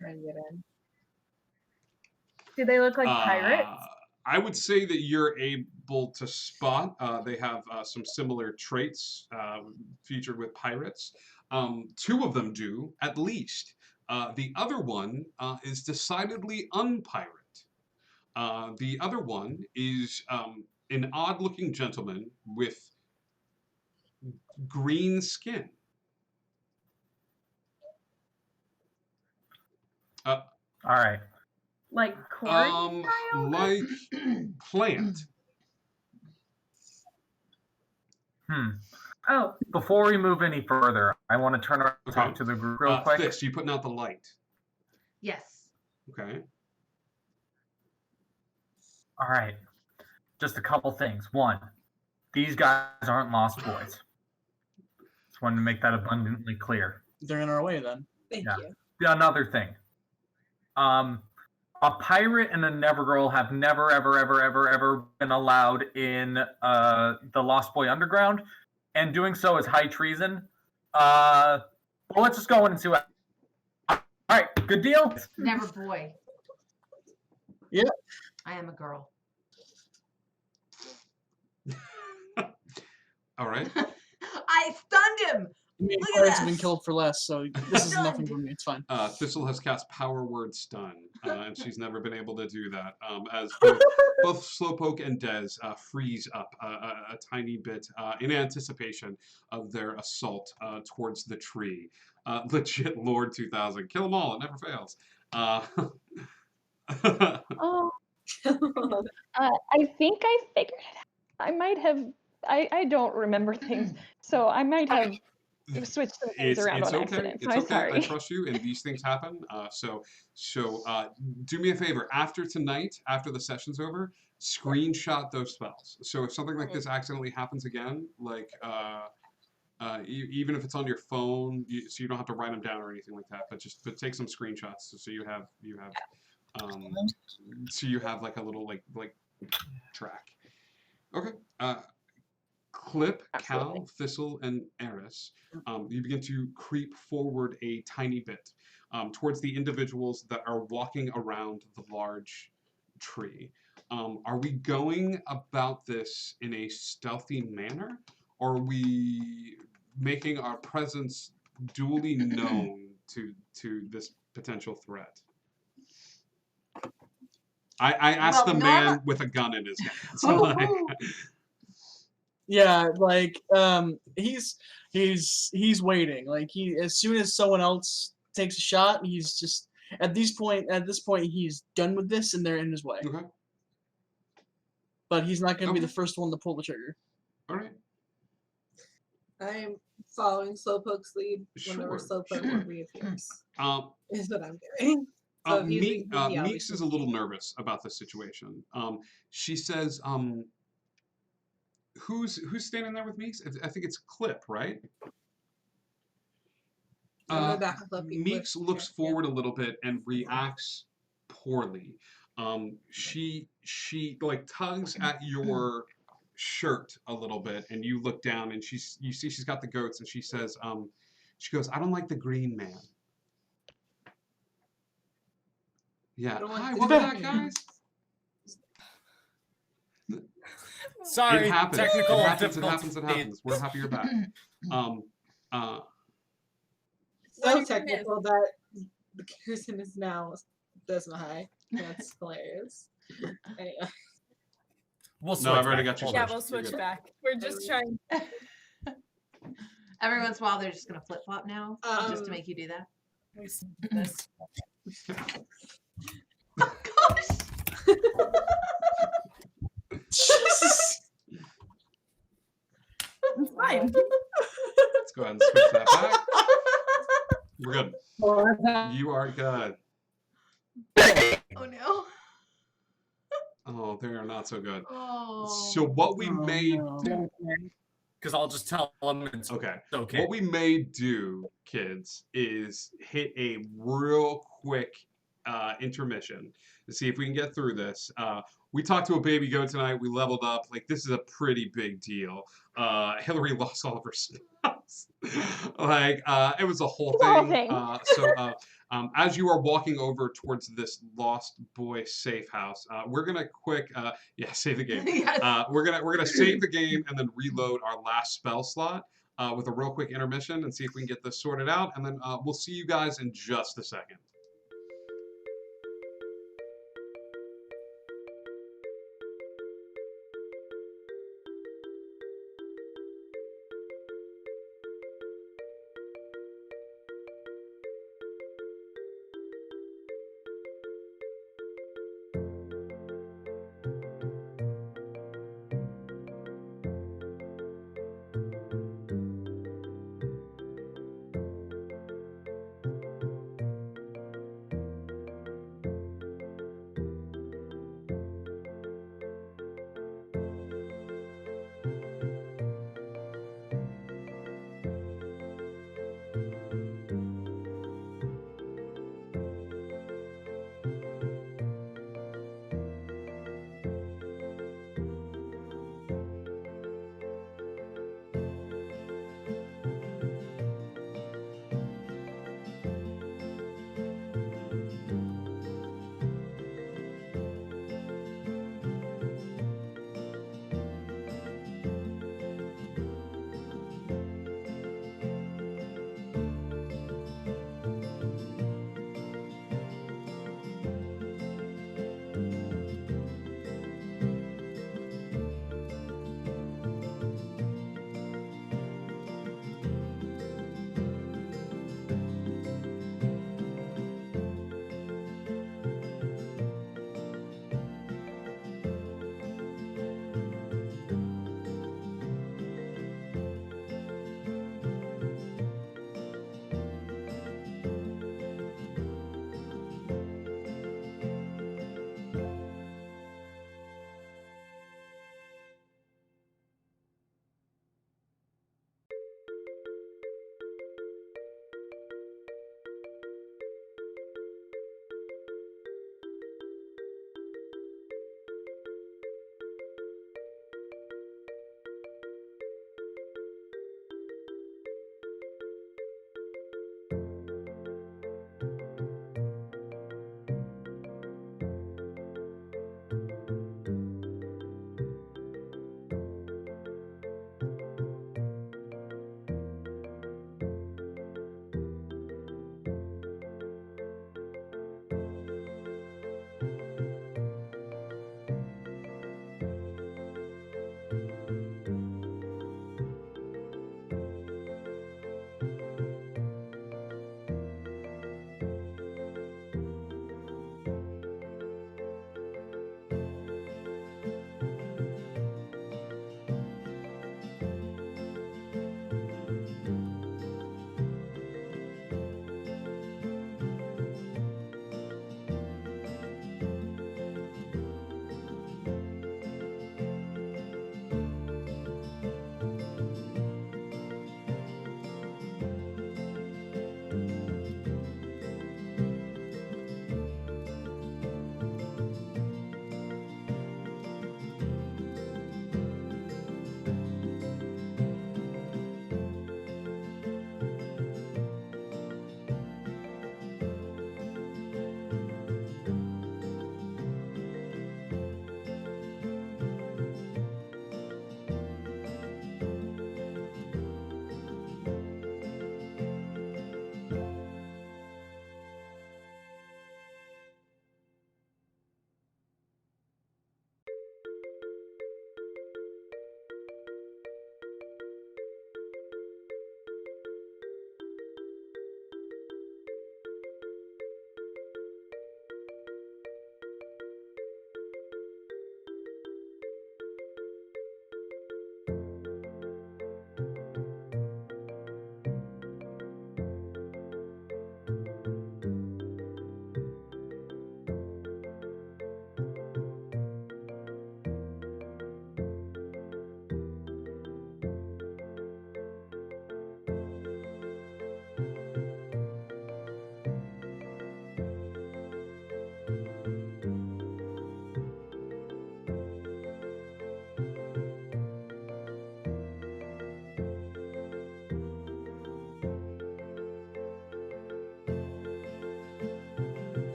Try and get in. Do they look like pirates? I would say that you're able to spot. They have some similar traits featured with pirates. Two of them do, at least. The other one is decidedly unpirate. The other one is an odd-looking gentleman with green skin. All right. Like corn? Like plant. Oh. Before we move any further, I want to turn around and talk to the group real quick. Fist, you putting out the light. Yes. Okay. All right. Just a couple things. One, these guys aren't lost boys. Just wanted to make that abundantly clear. They're in our way then. Thank Yeah. you. Yeah, another thing. A pirate and a Nevergirl have never, ever been allowed in the Lost Boy Underground, and doing so is high treason. Well, let's just go in and see what. All right, good deal. Never boy. Yeah. I am a girl. All right. I stunned him. Me and Look at pirates have been this. killed for less, so this is nothing for me. It's fine. Thistle has cast Power Word Stun, and she's never been able to do that. As both Slowpoke and Dez freeze up a tiny bit in anticipation of their assault towards the tree. Legit Lord 2000. Kill them all. It never fails. Oh. I think I figured it out. I might have. I don't remember things, so I might have switched some things around on okay. accident. It's I'm okay. sorry. I trust you, and these things happen. So do me a favor. After tonight, after the session's over, screenshot those spells. So if something like this accidentally happens again, like even if it's on your phone, so you don't have to write them down or anything like that, but take some screenshots so you have like a little like track. Okay. Clip, Cal, Thistle, and Eris, you begin to creep forward a tiny bit towards the individuals that are walking around the large tree. Are we going about this in a stealthy manner, or are we making our presence duly known to this potential threat? I asked the man with a gun in his hand. So like, yeah, like he's waiting. Like as soon as someone else takes a shot, he's just at this point he's done with this and they're in his way. Okay. But he's not going to be the first one to pull the trigger. All right. I'm following Slowpoke's lead whenever Slowpoke reappears. Is what I'm doing. So Meeks is a little nervous about this situation. She says, "Who's standing there with Meeks? I think it's Clip, right?" Meeks looks forward a little bit and reacts poorly. She like tugs at your shirt a little bit, and you look down, and you see she's got the goats, and she says, she goes, "I don't like the green man." Yeah. Hi, welcome back, guys. Sorry, it happens. technical It difficulties. happens. We're happy you're back. So technical that the person is now doesn't hi. That's hilarious. Anyway. We'll No, I've already got you. Yeah, we'll switch back. We're just trying. Every once in a while, they're just gonna flip flop now, just to make you do that. This. Jesus. It's fine. Let's go ahead and switch that back. We're good. You are good. Oh no. Oh, they are not so good. Oh. So what we may do, because I'll just tell them it's okay. Okay. What we may do, kids, is hit a real quick intermission. to see if we can get through this. We talked to a baby goat tonight. We leveled up. Like, this is a pretty big deal. Hillary lost all of her spouse. Like, it was a whole thing. As you are walking over towards this lost boy safe house, we're gonna save the game. Yes. We're gonna save the game and then reload our last spell slot with a real quick intermission and see if we can get this sorted out. And then we'll see you guys in just a second.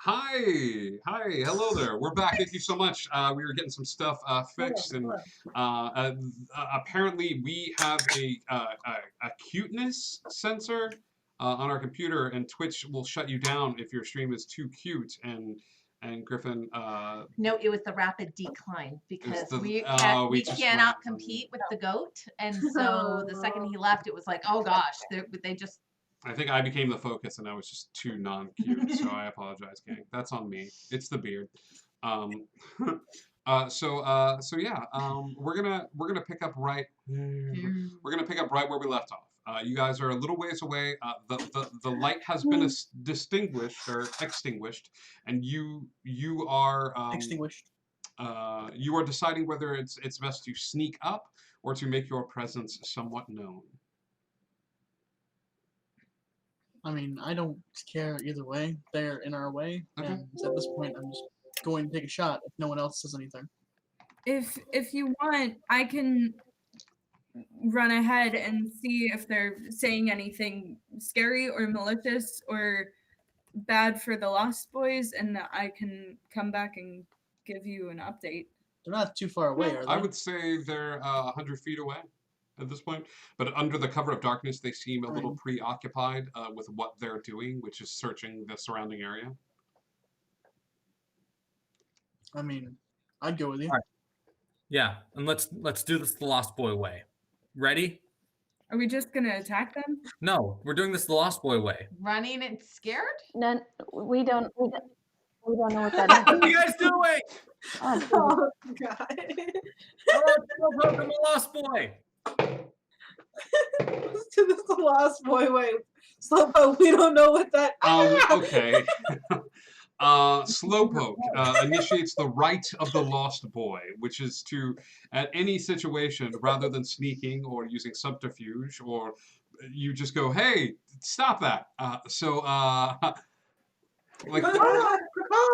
Hi, hello there. We're back. Thank you so much. We were getting some stuff fixed, and apparently we have a cuteness sensor on our computer, and Twitch will shut you down if your stream is too cute. And Griffin. No, it was the rapid decline because we just cannot compete with the goat, and so the second he left, it was like, oh gosh, they just. I think I became the focus, and I was just too non-cute. So I apologize, gang. That's on me. It's the beard. So yeah. We're gonna pick up right. We're gonna pick up right where we left off. You guys are a little ways away. The light has been distinguished or extinguished, and you are Extinguished. You are deciding whether it's best to sneak up or to make your presence somewhat known. I mean, I don't care either way. They're in our way, Okay. and at this point, I'm just going to take a shot if no one else says anything. If you want, I can run ahead and see if they're saying anything scary or malicious or bad for the Lost Boys, and I can come back and give you an update. They're not too far away, are they? I would say they're 100 feet away at this point, but under the cover of darkness, they seem a little preoccupied with what they're doing, which is searching the surrounding area. I mean, I'd go with you. All right. Yeah, and let's do this the Lost Boy way. Ready? Are we just gonna attack them? No, we're doing this the Lost Boy way. Running and scared? None. We don't know what that is. What are you guys doing? Oh, God. Welcome to Lost Boy. Let's do this the Lost Boy way. Slowpoke, we don't know what that. Okay. Slowpoke initiates the rite of the Lost Boy, which is to, at any situation, rather than sneaking or using subterfuge, or you just go, hey, stop that. Like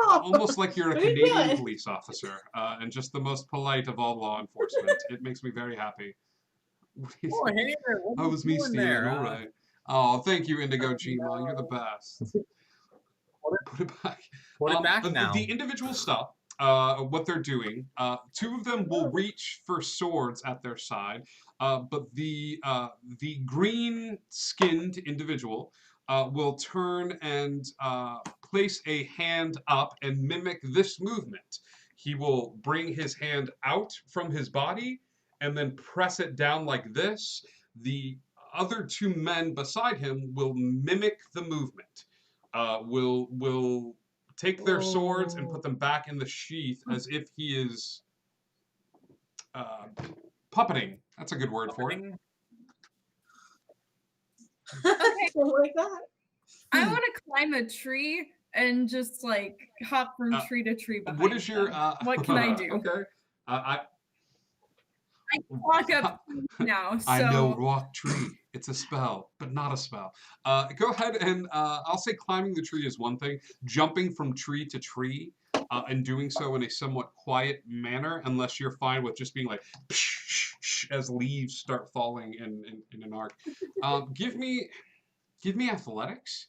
almost like you're a Canadian police officer, and just the most polite of all law enforcement. It makes me very happy. Oh, hey there. What I are was you me, doing Steven. there? All right. Oh, thank you, Indigo Gma. You're the best. Put it back. Put it back now. The individual stuff, what they're doing, two of them will reach for swords at their side, but the green-skinned individual will turn and place a hand up and mimic this movement. He will bring his hand out from his body and then press it down like this. The other two men beside him will mimic the movement. Will take their swords and put them back in the sheath as if he is puppeting. That's a good word for it. Okay. Like that. I want to climb a tree and just like hop from tree to tree behind What is your them. What can I do? Okay. I can walk up now, so I know rock tree. It's a spell, but not a spell. Go ahead and I'll say climbing the tree is one thing. Jumping from tree to tree and doing so in a somewhat quiet manner, unless you're fine with just being like as leaves start falling in an arc. Give me athletics,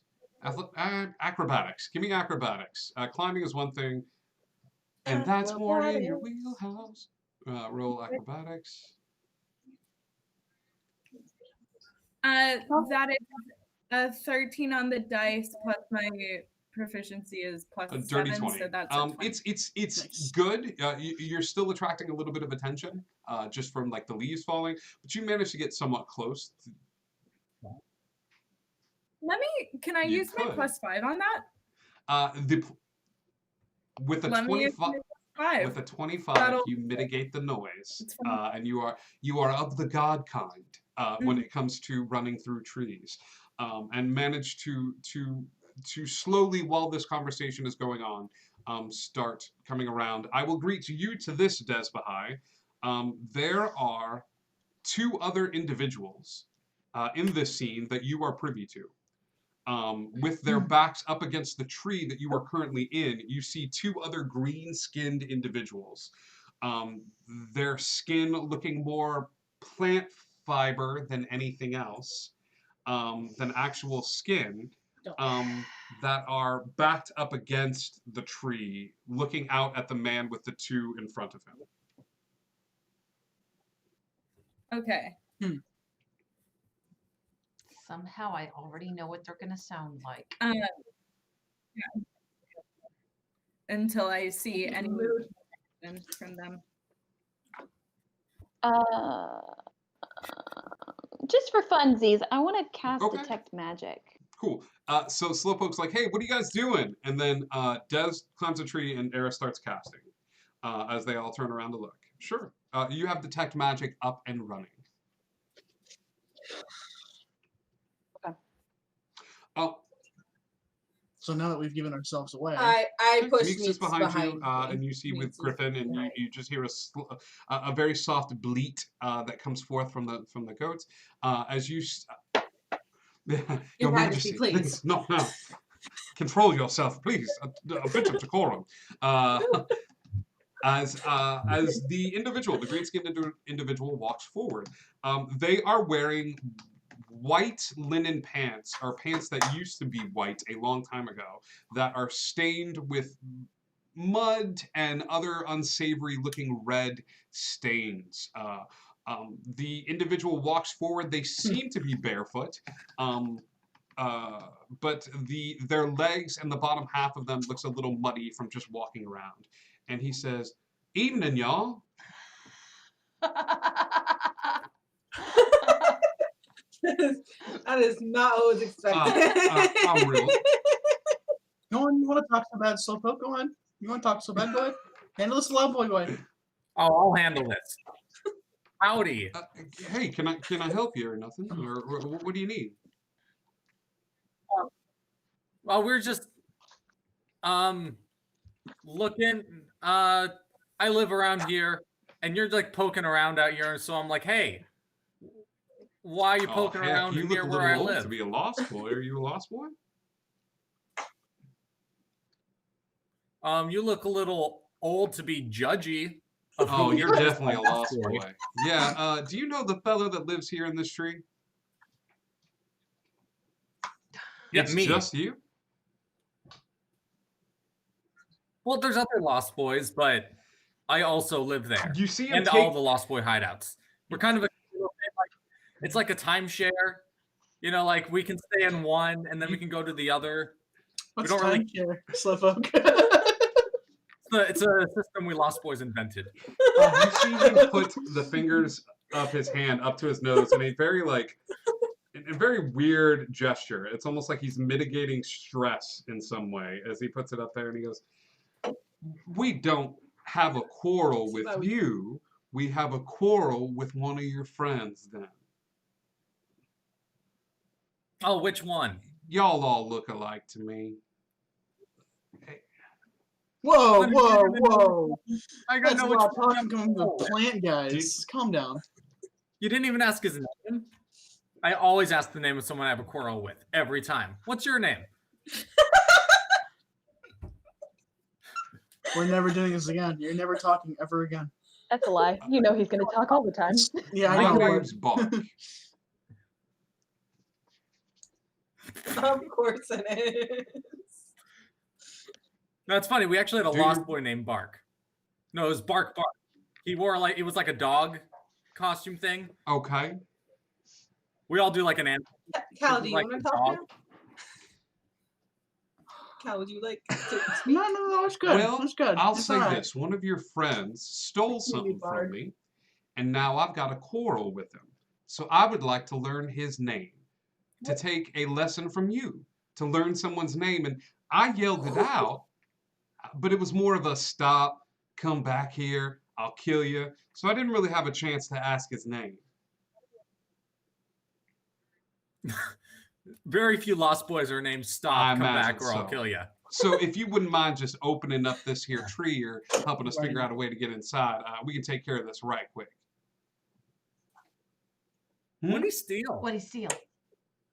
acrobatics. Give me acrobatics. Climbing is one thing, and that's more in your wheelhouse. Roll acrobatics. That is a 13 on the dice plus my proficiency is plus A dirty 7, 20. so that's a 20. It's good. You're still attracting a little bit of attention, just from like the leaves falling, but you managed to get somewhat close. Can I use my plus 5 on that? With a Let me use 25. my plus 5. With a 25, That'll- you mitigate the noise, and you are of the god kind when it comes to running through trees, and manage to slowly, while this conversation is going on, start coming around. I will greet you to this, Desbahai. There are two other individuals in this scene that you are privy to. With their backs up against the tree that you are currently in, you see two other green-skinned individuals. Their skin looking more plant fiber than anything else, than actual skin. that are backed up against the tree, looking out at the man with the 2 in front of him. Okay. Somehow I already know what they're going to sound like. Yeah. Until I see any movement from them. Just for funsies, I want to cast Okay. Detect Magic. Cool. So Slowpoke's like, hey, what are you guys doing? And then Des climbs a tree and Era starts casting as they all turn around to look. Sure. You have Detect Magic up and running. Okay. So now that we've given ourselves away, I push Meeks is behind you, and you see with Griffin, and you just hear a very soft bleat that comes forth from the goats as you. Your Majesty, please. No. Control yourself, please. A bit of decorum. As the green-skinned individual walks forward, they are wearing white linen pants, or pants that used to be white a long time ago, that are stained with mud and other unsavory-looking red stains. The individual walks forward. They seem to be barefoot, but their legs and the bottom half of them looks a little muddy from just walking around. And he says, "Evening, y'all." That is not what was expected. I'm real. Go on, you want to talk so bad, Slowpoke? Go on. You want to talk so bad? Go ahead. Handle this loud boy way. Oh, I'll handle this. Howdy. Hey, can I help you or nothing? Or what do you need? Well, we're just looking. I live around here, and you're like poking around out here, so I'm like, hey, why are you poking around you here look a where I little old live? to be a lost boy. Are you a lost boy? You look a little old to be judgy. of Oh, who you're you're definitely a lost boy. Yeah. Do you know the fellow that lives here in this tree? Yeah, It's me. just you? Well, there's other Lost Boys, but I also live there. You see him and take- all the Lost Boy hideouts. We're kind of it's like a timeshare. You know, like we can stay in one and then we can go to the other. What's we don't really. timeshare, Slowpoke? It's a system we Lost Boys invented. You see him put the fingers of his hand up to his nose in a very a very weird gesture. It's almost like he's mitigating stress in some way as he puts it up there and he goes, "We don't have a quarrel with you. We have a quarrel with one of your friends then." Oh, which one? Y'all all look alike to me. Whoa, whoa. I got That's a no lot of talking coming from the plant guys. Calm down. You didn't even ask his name? I always ask the name of someone I have a quarrel with. Every time. What's your name? We're never doing this again. You're never talking ever again. That's a lie. You know he's going to talk all the time. Yeah, I My know. name's Bark. Of course it is. No, it's funny. We actually had a Do Lost you- Boy named Bark. No, it was Bark. He wore it was like a dog costume thing. Okay. We all do like an animal. Cal, do you like want a to talk dog. now? Cal, would you like to speak? No, it's good. Well, it's good. I'll It's say all right. this. One of your friends stole something from Bard. me, and now I've got a quarrel with him. So I would like to learn his name, to take a lesson from you, to learn someone's name. And I yelled it out, but it was more of a stop, come back here, I'll kill you. So I didn't really have a chance to ask his name. Very few Lost Boys are named Stop, I Come imagine Back, or I'll so. kill you. So if you wouldn't mind just opening up this here tree or helping us figure out a way to get inside, we can take care of this right quick. What did he steal? What did he steal?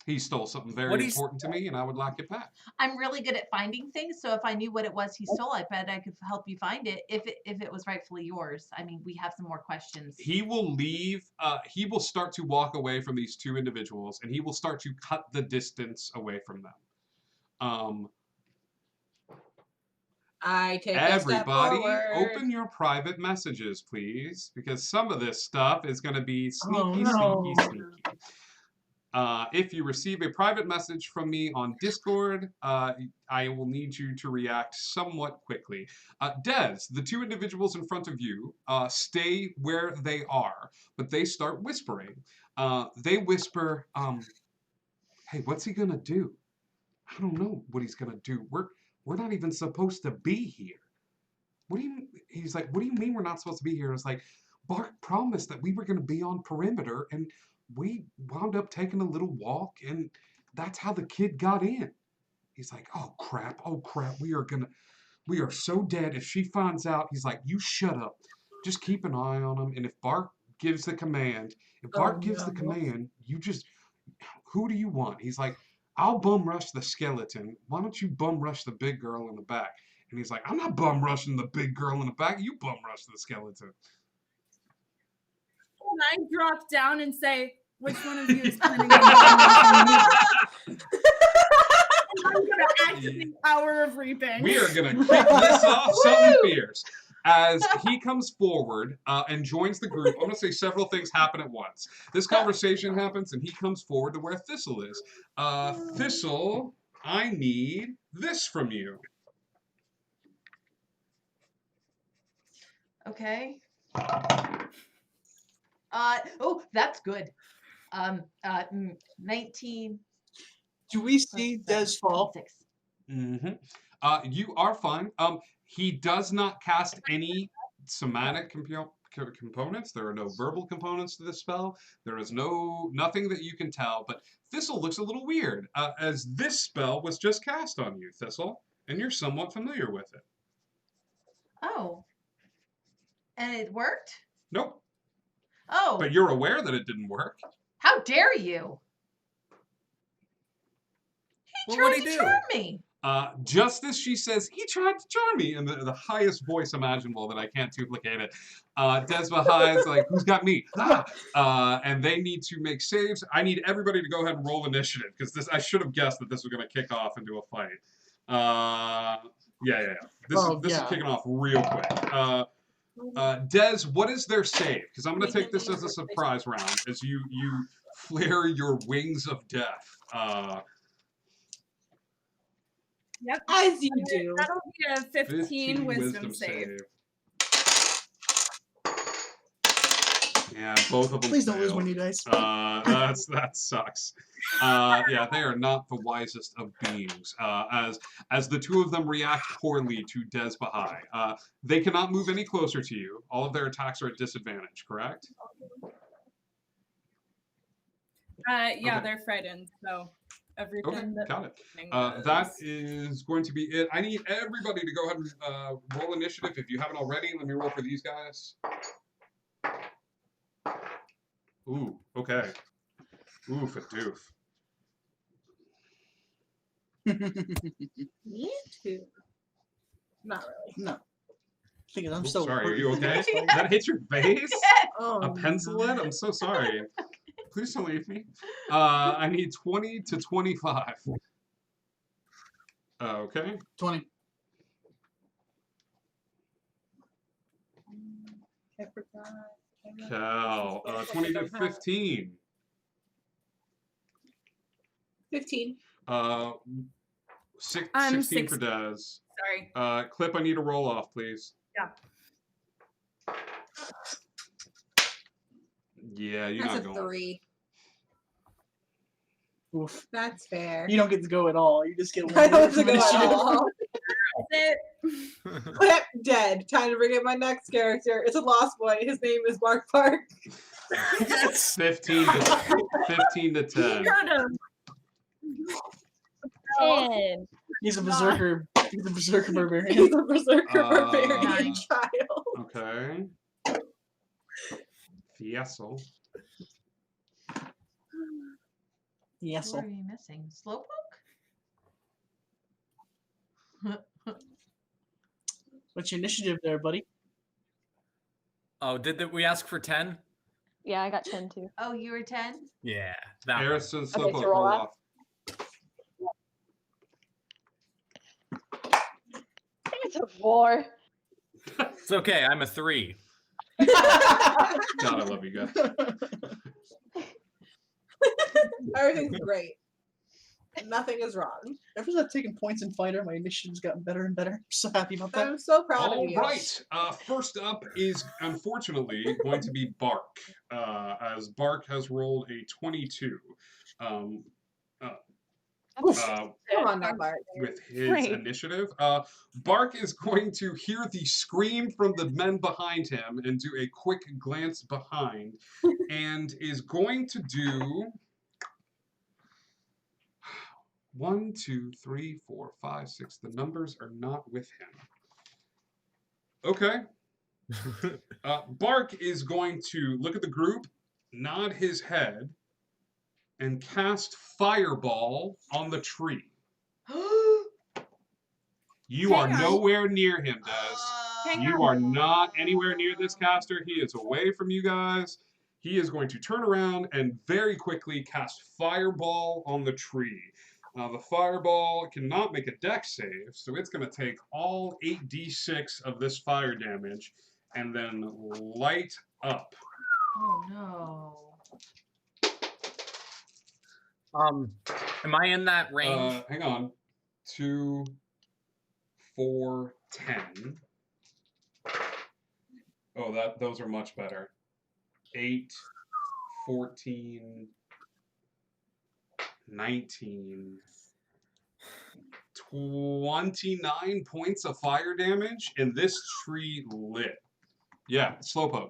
He stole something very What'd he important to me, and I would like it back. I'm really good at finding things, so if I knew what it was he stole, I bet I could help you find it if it was rightfully yours. I mean, we have some more questions. He will leave. He will start to walk away from these two individuals, and he will start to cut the distance away from them. I take a step Everybody, forward. open your private messages, please, because some of this stuff is going to be sneaky, Oh, no. sneaky. If you receive a private message from me on Discord, I will need you to react somewhat quickly. Des, the two individuals in front of you stay where they are, but they start whispering. They whisper, hey, what's he going to do? I don't know what he's going to do. We're not even supposed to be here. He's like, what do you mean we're not supposed to be here? It's like, Bark promised that we were going to be on perimeter, and we wound up taking a little walk, and that's how the kid got in. He's like, oh crap, we are so dead. If she finds out, he's like, you shut up. Just keep an eye on him, and if Bark gives the command, you just, who do you want? He's like, I'll bum rush the skeleton. Why don't you bum rush the big girl in the back? And he's like, I'm not bum rushing the big girl in the back. You bum rush the skeleton. And I drop down and say, which one of you is planning on me? I'm going to activate Hour of Reaping. We are going to kick this off something fierce. As he comes forward and joins the group, I'm going to say several things happen at once. This conversation happens, and he comes forward to where Thistle is. Thistle, I need this from you. Okay. Oh, that's good. 19. Do we see Des fall? Mm-hmm. You are fine. He does not cast any somatic components. There are no verbal components to this spell. There is nothing that you can tell. But Thistle looks a little weird, as this spell was just cast on you, Thistle, and you're somewhat familiar with it. Oh. And it worked? Nope. Oh. But you're aware that it didn't work. How dare you? He tried to charm me. Just as she says, he tried to charm me in the highest voice imaginable that I can't duplicate it. Des Baha'i is like, who's got me? And they need to make saves. I need everybody to go ahead and roll initiative, because I should have guessed that this was going to kick off into a fight. Yeah. This is kicking off real quick. Des, what is their save? Because I'm going to take this as a surprise round as you flare your wings of death. Yep. As you do. That'll be a 15 wisdom save. Yeah, both of them. Please don't fail. lose when you dice. That sucks. Yeah, they are not the wisest of beings. As the two of them react poorly to Des Baha'i, they cannot move any closer to you. All of their attacks are at disadvantage, correct? Yeah, Okay. they're frightened, so everything. Okay, got it. That is going to be it. I need everybody to go ahead and roll initiative. If you haven't already, let me roll for these guys. Ooh, okay. Oof, a doof. Me too. Not really. No. Thing is, I'm Oops, so sorry, are you hurt. okay? That hit your face? Oh, A pencil lead? I'm so sorry. Please don't leave me. I need 20 to 25. Okay. 20. I forgot. Cal, 20 to 15. 15. 16 for Des. Sorry. Clip, I need a roll off, please. Yeah. Yeah, you're That's not a going. 3. Oof. That's fair. You don't get to go at all. You just get one. I don't have to from go at initiative. all. That's Clip dead. Time to bring in my next character. It's a lost boy. His name is Bark Bark. 15 to 10. Got him. 10. He's a berserker. He's a berserker barbarian. He's a berserker barbarian Nice. child. Okay. Fiesel. Yes. Who are you missing? Slowpoke? What's your initiative there, buddy? Oh, we ask for 10? Yeah, I got 10 too. Oh, you were 10? Yeah. That one. Harrison, Okay, Slowpoke, so roll roll off. off. War. It's okay. I'm a 3. God, I love you guys. Everything's great. Nothing is wrong. Ever since I've taken points in Fighter, my initiative's gotten better and better. I'm so happy about that. I'm so proud of All you. right. First up is unfortunately going to be Bark, as Bark has rolled a 22. Come on now, Bart. With his initiative. Bark is going to hear the scream from the men behind him and do a quick glance behind, and is going to do 1, 2, 3, 4, 5, 6. The numbers are not with him. Okay. Bark is going to look at the group, nod his head, and cast Fireball on the tree. You are nowhere near him, Des. You are not anywhere near this caster. He is away from you guys. He is going to turn around and very quickly cast Fireball on the tree. The Fireball cannot make a dex save, so it's going to take all 8d6 of this fire damage and then light up. Oh no. Am I in that range? Hang on. 2, 4, 10. Oh, those are much better. 8, 14, 19, 29 points of fire damage, and this tree lit. Yeah, Slowpoke.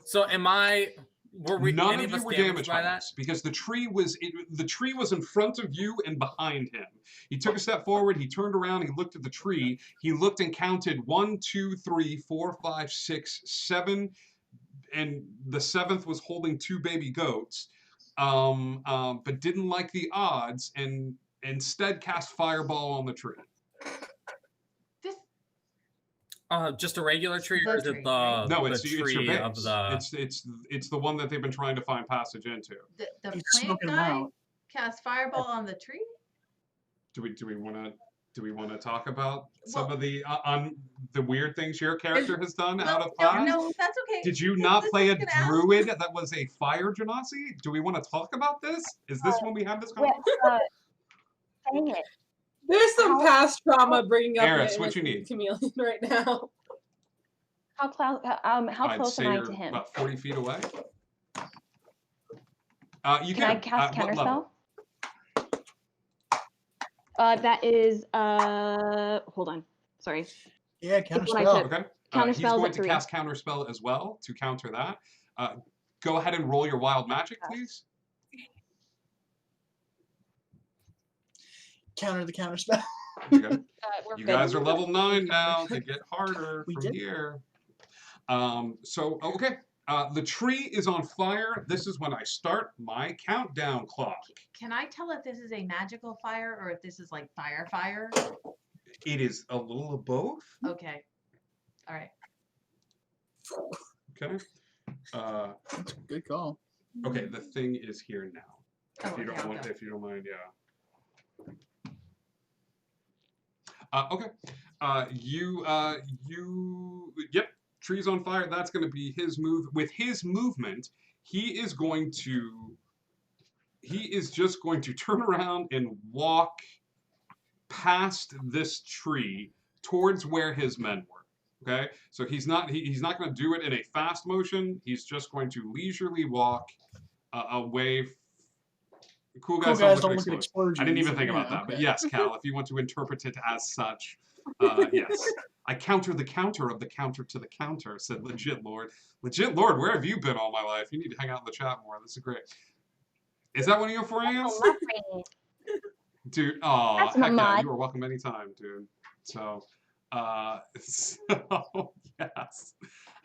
So am I? Were we? None any of of you us were damaged damaged by by that? this because the tree was in front of you and behind him. He took a step forward. He turned around. He looked at the tree. He looked and counted 1, 2, 3, 4, 5, 6, 7, and the 7th was holding 2 baby goats. But didn't like the odds and instead cast Fireball on the tree. Just a regular tree, or is it the No, the it's your tree base. of the? It's the one that they've been trying to find passage into. The He's plant smoking 'em guy out. cast Fireball on the tree? Do we want to talk about some Well- of the the weird things your character has done out of No, class? no, that's okay. Did you This not is play a gonna ask- druid that was a fire genasi? Do we want to talk about this? Is this when we have this conversation? Dang it. There's some past trauma bringing up Eris, in what you need? Chameleon right now. How close? How I'd close say am I you're to him? about 40 feet away. You Can I can. cast At what level? counterspell? That is hold on. Sorry. Yeah, It's what I counterspell. said. Okay. He's Counterspell's going at to 3. cast counterspell as well to counter that. Go ahead and roll your wild magic, please. Counter the counterspell. Okay. We're You good. guys are level 9 now. They get harder We from did. here. Okay. The tree is on fire. This is when I start my countdown clock. Can I tell if this is a magical fire or if this is like fire? It is a little of both. Okay. All right. Okay. That's a good call. Okay. The thing is here now. Oh, If you okay, don't I'll want, go. if you don't mind, yeah. Okay. Yep. Tree's on fire. That's going to be his move. With his movement, he is just going to turn around and walk past this tree towards where his men were. Okay, so he's not going to do it in a fast motion. He's just going to leisurely walk away. Cool guys, Guys don't don't look look at at explosions. I didn't even think Yeah, about that, but okay. yes, Cal, if you want to interpret it as such, yes. I counter the counter of the counter to the counter, said Legit Lord. Legit Lord, where have you been all my life? You need to hang out in the chat more. This is great. Is that one of your forehands? Dude, aw, That's my heck yeah, mod. you are welcome anytime, dude. So, yes.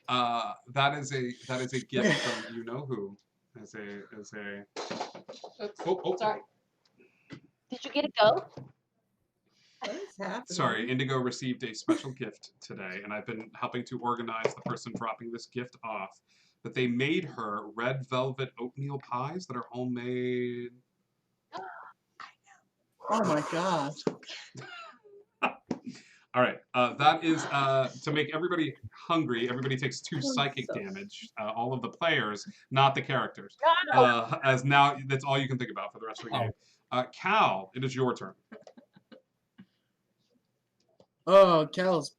That is a gift from you know who. As a Oops, sorry. Did you get a goat? What is happening? Sorry, Indigo received a special gift today, and I've been helping to organize the person dropping this gift off. But they made her red velvet oatmeal pies that are homemade. Oh my god. All right. That is to make everybody hungry. Everybody takes 2 psychic damage. All of the players, not the characters. As now, that's all you can think about for the rest of the game. Cal, it is your turn. Oh, Cal's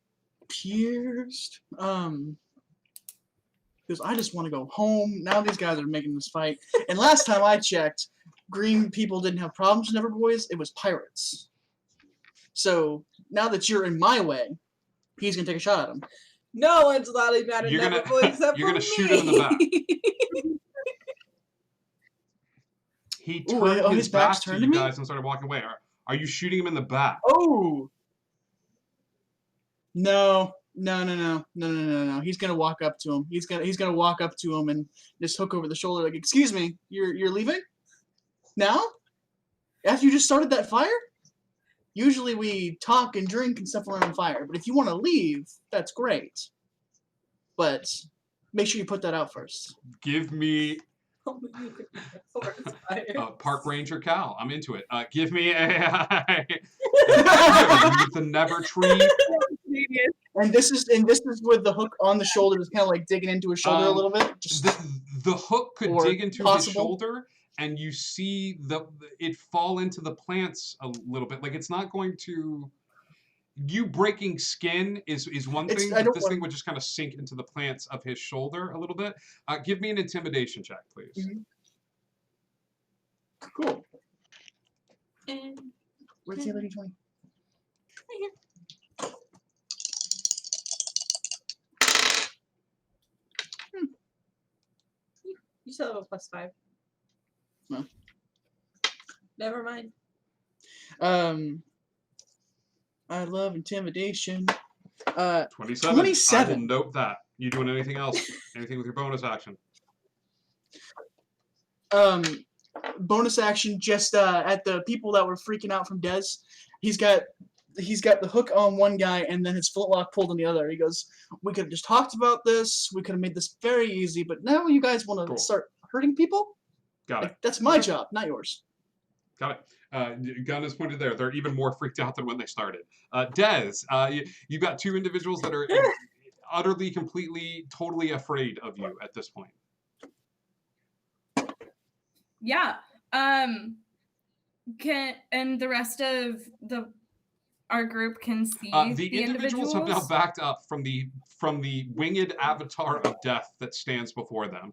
pierced. Because I just want to go home. Now these guys are making this fight. And last time I checked, green people didn't have problems with Neverboys. It was pirates. So now that you're in my way, he's gonna take a shot at him. No one's allowed to mad at Neverboy except You're for gonna me. shoot him in the back. He turned his back to you guys and started walking away. Are you shooting him in the back? Oh. No. He's gonna walk up to him. He's gonna walk up to him and just hook over the shoulder like, "Excuse me, you're leaving? Now? After you just started that fire? Usually we talk and drink and stuff around fire, but if you want to leave, that's great. But make sure you put that out first." Give me Park Ranger Cal. I'm into it. Give me a the Never Tree. And this is with the hook on the shoulder, just kind of like digging into his shoulder a little bit. Just the hook could dig into his shoulder, and you see it fall into the plants a little bit. Like it's not going to. You breaking skin is one thing, but this thing would just kind of sink into the plants of his shoulder a little bit. Give me an intimidation check, please. Cool. Where's the other d20? You still have a +5. No. Never mind. I love intimidation. 27. 27. I will note that. You doing anything else? Anything with your bonus action? Bonus action just at the people that were freaking out from Dez. He's got the hook on one guy and then his flintlock pulled on the other. He goes, "We could have just talked about this. We could have made this very easy, but now you guys want to start hurting people? Got it. That's my job, not yours." Got it. Gun is pointed there. They're even more freaked out than when they started. Dez, you've got 2 individuals that are utterly, completely, totally afraid of you at this point. Yeah. And the rest of our group can see the individuals have now backed up from the winged avatar of death that stands before them.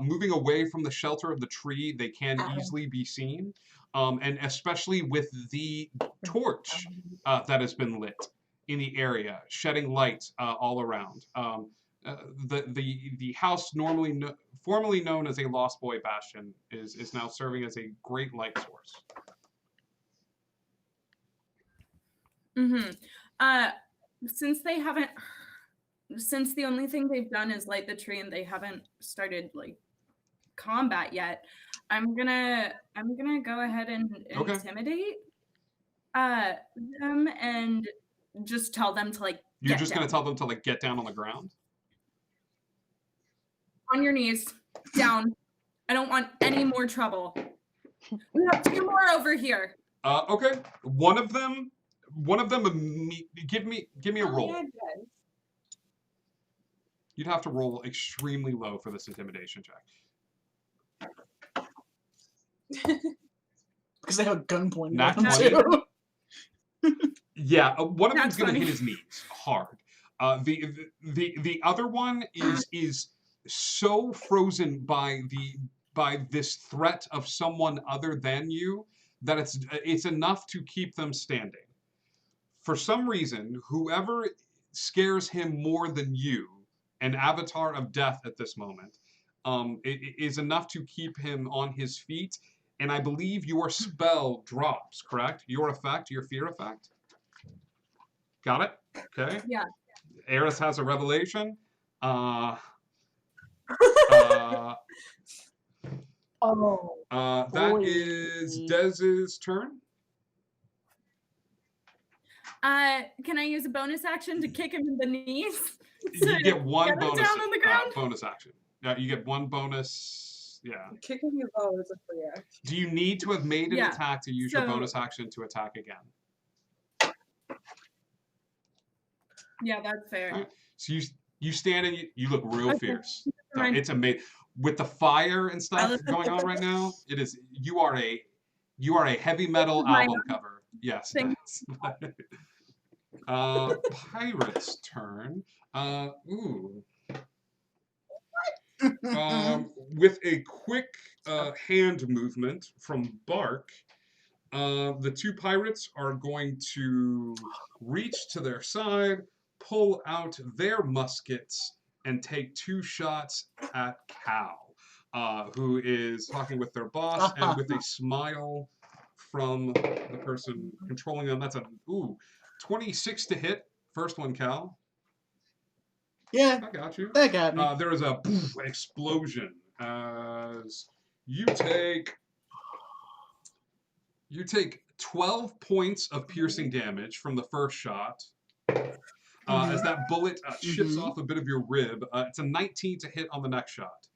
Moving away from the shelter of the tree, they can easily be seen. And especially with the torch that has been lit in the area, shedding light all around. The house formerly known as a Lost Boy Bastion is now serving as a great light source. Since the only thing they've done is light the tree and they haven't started like combat yet, I'm gonna go ahead and intimidate them and just tell them to like You're just gonna tell them to like get down on the ground? On your knees, down. I don't want any more trouble. We have 2 more over here. Okay. One of them give me a roll. You'd have to roll extremely low for this intimidation check. Because they have a gun pointing Not at them 20. too. Yeah, one of them's That's gonna funny. hit his knees hard. The other one is so frozen by this threat of someone other than you that it's enough to keep them standing. For some reason, whoever scares him more than you, an avatar of death at this moment, is enough to keep him on his feet. And I believe your spell drops, correct? Your effect, your fear effect? Got it? Okay. Yeah. Eris has a revelation. That is Dez's turn. Can I use a bonus action to kick him in the knees? You get one get him bonus down on the ground? bonus action. Yeah, you get one bonus. Yeah. Kicking your ball is a free action. Do you need to have made an Yeah, attack to use your so- bonus action to attack again? Yeah, that's fair. So you stand and you look real Okay. fierce. Fine. It's amazing with the fire and stuff going on right now. It is you are a heavy metal Mine. album cover. Yes. Thank Pirate's turn. With a quick hand movement from Bark, the two pirates are going to reach to their side, pull out their muskets, and take 2 shots at Cal, who is talking with their boss, and with a smile from the person controlling them. That's a 26 to hit. First one, Cal. Yeah, I got you. That got me. There is a poof, explosion as you take 12 points of piercing damage from the first shot. As that bullet chips off a bit of your rib. It's a 19 to hit on the next shot.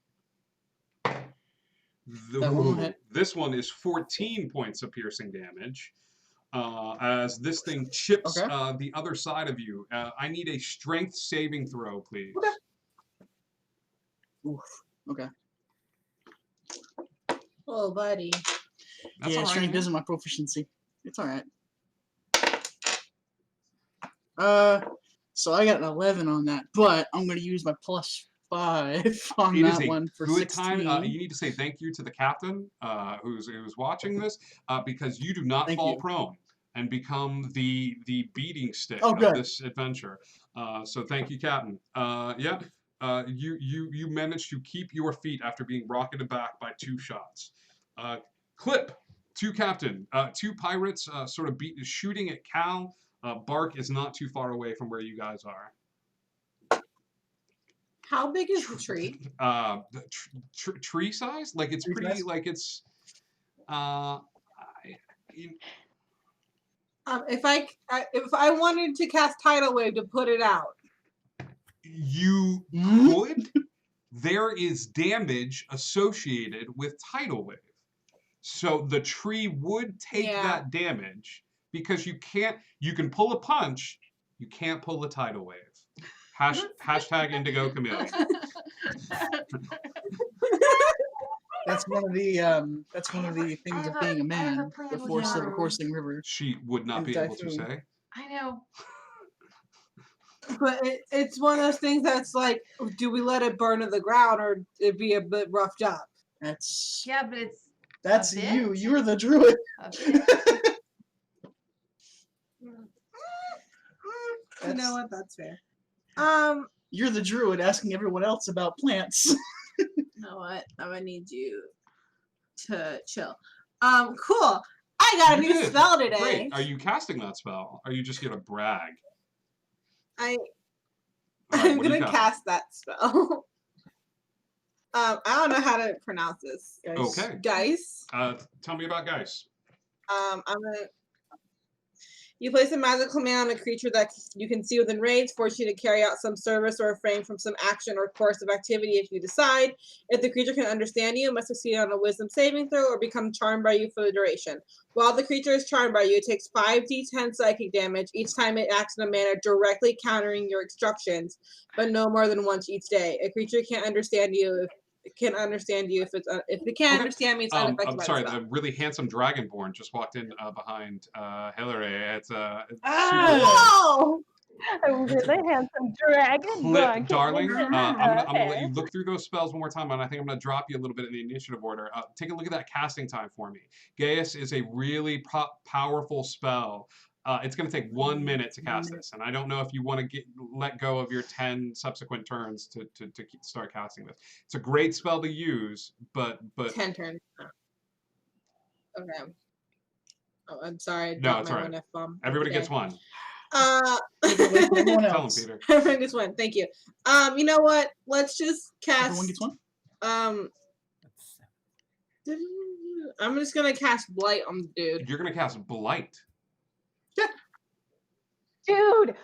This one is 14 points of piercing damage. As this thing chips the other side of you. I need a strength saving throw, please. Oof. Okay. Oh, buddy. That's all right, strength man. isn't my proficiency. It's all right. So I got an 11 on that, but I'm gonna use my +5 on It is that a one for good 16. time. You need to say thank you to the captain who's watching this because you do not fall prone and become the beating stick of this adventure. So thank you, Captain. You managed to keep your feet after being rocketed back by 2 shots. Clip to Captain. 2 pirates sort of shooting at Cal. Bark is not too far away from where you guys are. How big is the tree? The tree size? Like it's pretty. size? Like it's. If I wanted to cast Tidal Wave to put it out, You could. There is damage associated with tidal wave, so the tree would take that damage because you can't. You can pull a punch, you can't pull a tidal wave. Hashtag Indigo Chameleon. That's one of the things of being a man. The force of a coursing river. She would not be able to say. I know. but it's one of those things that's like, do we let it burn to the ground or it'd be a bit roughed up? That's Yeah, but it's that's a bit. you. You're the druid. You know what? That's fair. You're the druid asking everyone else about plants. You know what? I'm gonna need you to chill. Cool. I got a You new did. spell today. Great. Are you casting that spell? Are you just gonna brag? I'm All right, what do you gonna cast that spell. I don't know how to pronounce this. Okay. Geis. Tell me about Geis. I'm gonna. You place a magical command on a creature that you can see within range, force you to carry out some service or refrain from some action or course of activity if you decide. If the creature can understand you, it must succeed on a wisdom saving throw or become charmed by you for the duration. While the creature is charmed by you, it takes 5d10 psychic damage each time it acts in a manner directly countering your instructions, but no more than once each day. A creature can't understand you if it can't understand you if it can't understand me. It's unaffected I'm by sorry, the spell. the really handsome dragonborn just walked in behind Hillary. It's Whoa! A really handsome dragon. Clip, darling. I'm gonna let you look through those spells one more time, and I think I'm gonna drop you a little bit in the initiative order. Take a look at that casting time for me. Gaius is a really powerful spell. It's going to take 1 minute to cast this, and I don't know if you want to let go of your 10 subsequent turns to start casting this. It's a great spell to use, but 10 turns. Okay. Oh, I'm sorry. I No, dropped it's my all right. one F-bomb. Everybody Okay. gets one. Everyone Tell him, else. Peter. Everyone gets one. Thank you. You know what? Let's just cast. Everyone gets one. I'm just gonna cast Blight on the dude. You're going to cast Blight. Dude.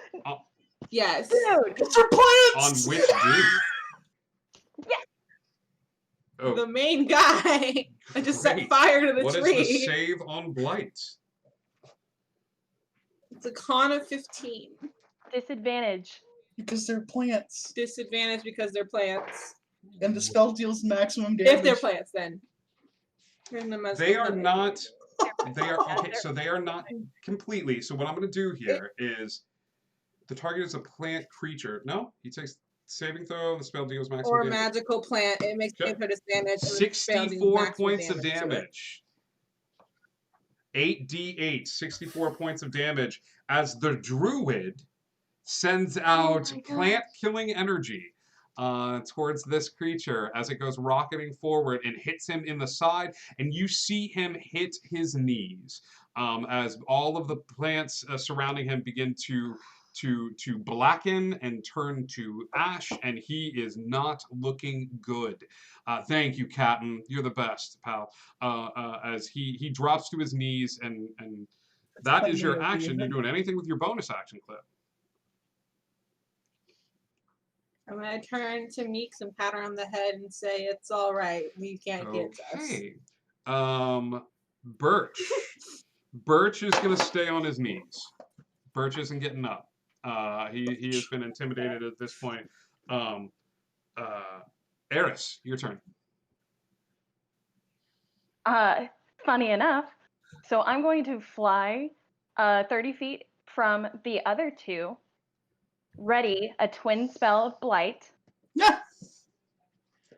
Yes. Dude. It's for plants. On which dude? Oh, The main guy. I just set great. fire to the What tree. is the save on Blight? It's a con of 15. Disadvantage. Because they're plants. Disadvantage because they're plants. And the spell deals maximum damage. If they're plants, then. They are not. They are okay. So they are not completely. So what I'm going to do here is, the target is a plant creature. No, he takes saving throw. The spell deals maximum Or damage. magical plant. It makes Okay. me disadvantage. and the spell deals 64 maximum points of to it. damage. 8d8, 64 points of damage as the druid sends out plant-killing energy towards this creature as it goes rocketing forward and hits him in the side, and you see him hit his knees as all of the plants surrounding him begin to blacken and turn to ash, and he is not looking good. Thank you, Captain. You're the best, pal. As he drops to his knees, and that is your action. You're doing anything with your bonus action, Clip? I'm gonna turn to Meeks and pat her on the head and say, "It's all right. We can't get to us." Okay. Birch. Birch is gonna stay on his knees. Birch isn't getting up. He has been intimidated at this point. Eris, your turn. Funny enough, so I'm going to fly 30 feet from the other two, ready a twin spell of blight. Yeah.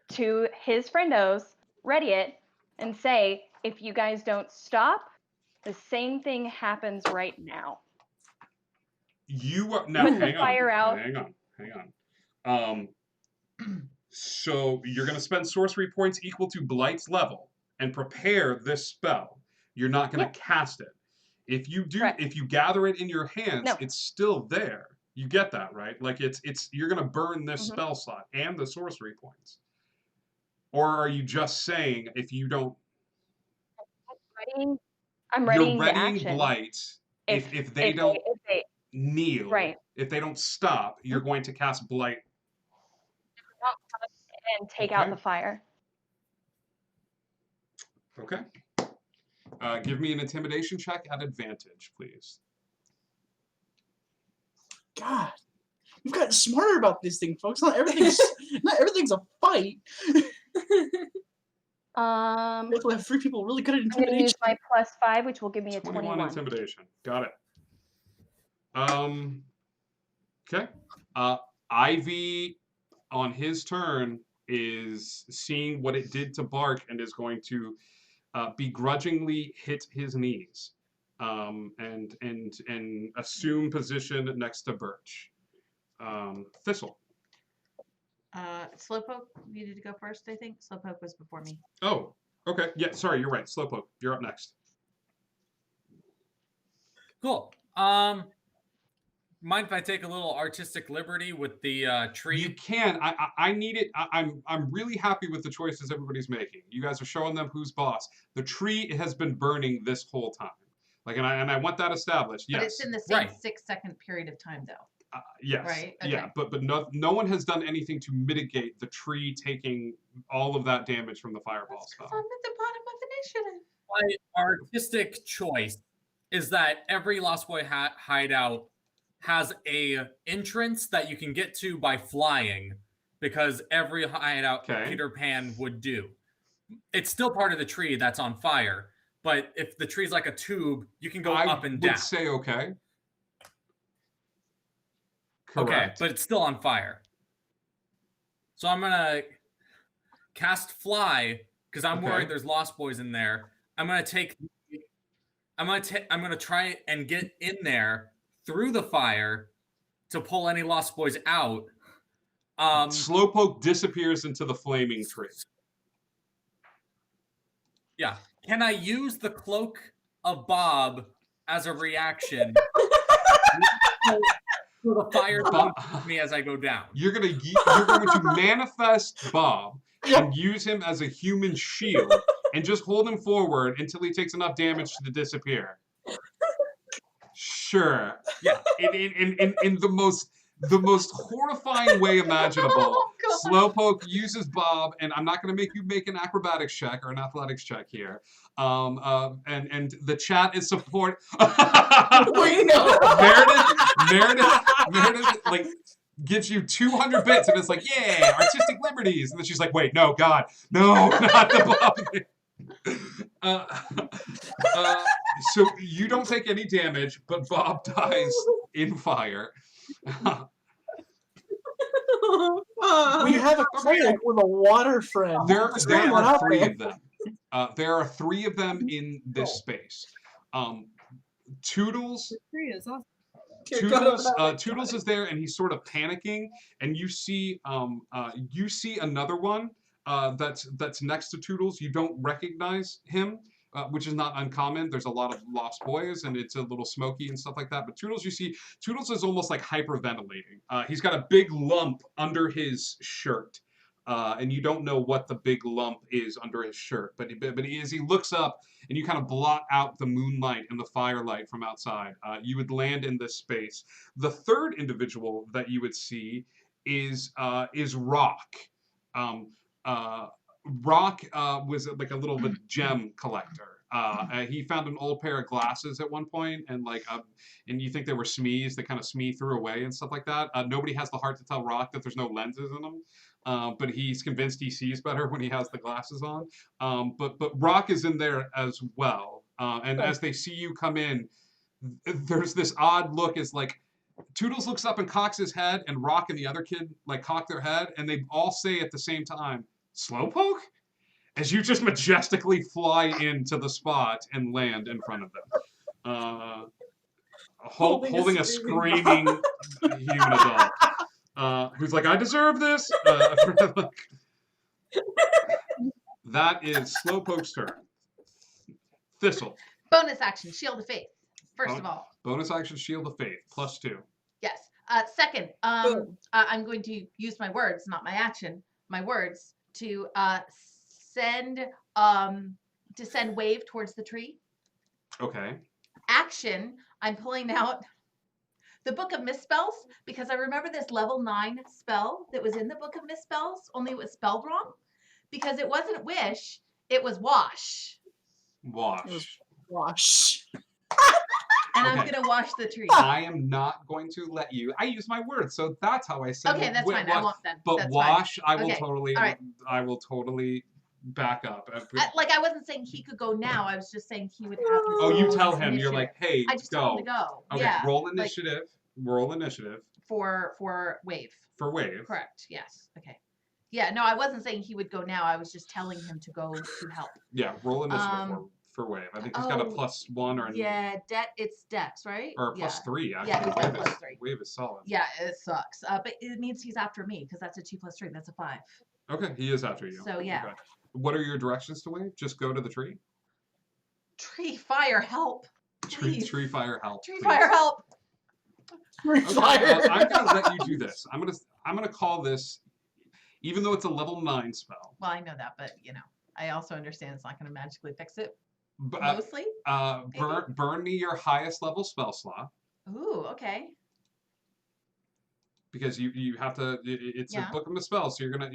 To his friendos, ready it, and say, if you guys don't stop, the same thing happens right now. You are now. Put the Hang on. fire out. Hang on. So you're going to spend sorcery points equal to Blight's level and prepare this spell. You're not going to cast it. If you do, if you gather it in your hands, it's still there. You get that, right? Like it's you're going to burn this spell slot and the sorcery points. Or are you just saying if you don't? I'm readying You're the readying action. Blight. If they don't kneel, Right. if they don't stop, you're going to cast Blight. And take out the fire. Okay. Give me an intimidation check at advantage, please. God, you've gotten smarter about this thing, folks. Not everything's a fight. We'll have 3 people really good at I'm going to use intimidation. my +5, which will give me a 21. Intimidation. Got it. Okay. Ivy, on his turn, is seeing what it did to Bark and is going to begrudgingly hit his knees and assume position next to Birch. Thistle. Slowpoke needed to go first, I think. Slowpoke was before me. Oh, okay. Yeah, sorry, you're right. Slowpoke, you're up next. Cool. Mind if I take a little artistic liberty with the tree? You can. I need it. I'm really happy with the choices everybody's making. You guys are showing them who's boss. The tree has been burning this whole time. Like, and I want that established. Yes. But it's in the same 6-second period of time, though. Yes. Right? Okay. Yeah, but no one has done anything to mitigate the tree taking all of that damage from the fireball spell. I'm at the bottom of initiative. My artistic choice is that every Lost Boy hideout has a entrance that you can get to by flying, because every hideout Peter Pan would do. It's still part of the tree that's on fire, but if the tree's like a tube, you can go up and down. I would say okay. Okay, Correct. but it's still on fire. So I'm gonna cast fly because I'm worried there's Lost Boys in there. I'm gonna try and get in there through the fire to pull any Lost Boys out. Slowpoke disappears into the flaming tree. Yeah. Can I use the cloak of Bob as a reaction? So the fire don't hit me as I go down. You're going to manifest Bob and use him as a human shield and just hold him forward until he takes enough damage to disappear. Sure. Yeah. In the most the most horrifying way imaginable. Oh, God. Slowpoke uses Bob, and I'm not going to make you make an acrobatics check or an athletics check here. And the chat is support. Wait, no. Meredith, like gives you 200 bits, and it's like, yeah, artistic liberties. And then she's like, wait, no, God, no, not the Bob. So you don't take any damage, but Bob dies in fire. We have a kayak with a water friend. There What's are going on three there? of them. There are three of them in this space. Toodles. Tree is awesome. Toodles is there, and he's sort of panicking. And you see another one that's next to Toodles. You don't recognize him, which is not uncommon. There's a lot of lost boys, and it's a little smoky and stuff like that. But Toodles, you see, Toodles is almost like hyperventilating. He's got a big lump under his shirt. And you don't know what the big lump is under his shirt, but as he looks up and you kind of blot out the moonlight and the firelight from outside, you would land in this space. The third individual that you would see is Rock. Rock was like a little bit gem collector. He found an old pair of glasses at one point, and and you think they were Smees, they kind of Smee threw away and stuff like that. Nobody has the heart to tell Rock that there's no lenses in them. But he's convinced he sees better when he has the glasses on. But Rock is in there as well. And as they see you come in, there's this odd look. It's like Toodles looks up and cocks his head, and Rock and the other kid like cock their head, and they all say at the same time, "Slowpoke?" As you just majestically fly into the spot and land in front of them, holding a screaming human adult. Who's like, I deserve this. That is Slowpoke's turn. Thistle. Bonus action, Shield of Faith. First of all. Bonus action, Shield of Faith, +2. Yes. Second, I'm going to use my words, not my action. My words to send wave towards the tree. Okay. Action, I'm pulling out the Book of Misspells, because I remember this level 9 spell that was in the Book of Misspells, only it was spelled wrong. Because it wasn't wish, it was wash. Wash. And Okay. I'm going to wash the tree. I am not going to let you. I use my words, so that's how I say Okay, that's fine. I won't then. But That's wash, fine. I will Okay, totally. all right. I will totally back up. I wasn't saying he could go now. I was just saying he would have his Oh, you own tell him. You're initiative. like, hey, I just go. told him to go. Okay, Yeah. roll like, initiative. Roll initiative for wave. for wave. Correct. Yes. Okay. Yeah. No, I wasn't saying he would go now. I was just telling him to go to help. Yeah, roll initiative for wave. I think he's got a +1 or Yeah, it's Dex, right? or a yeah. +3 actually. Yeah, he's got Wave +3. Wave is solid. Yeah, it sucks. But it means he's after me because that's a 2 + 3. That's a 5. Okay, he is after you. So, yeah. Okay. What are your directions to wave? Just go to the tree. Tree fire help. Tree Please. fire help. Tree please. fire help. Okay, I'm gonna let you do this. I'm gonna call this, even though it's a level 9 spell. Well, I know that, but I also understand it's not going to magically fix it. b- Mostly. Burn me your highest level spell slot, Ooh, okay. because you have to. It's Yeah. a book of the spells, so you're gonna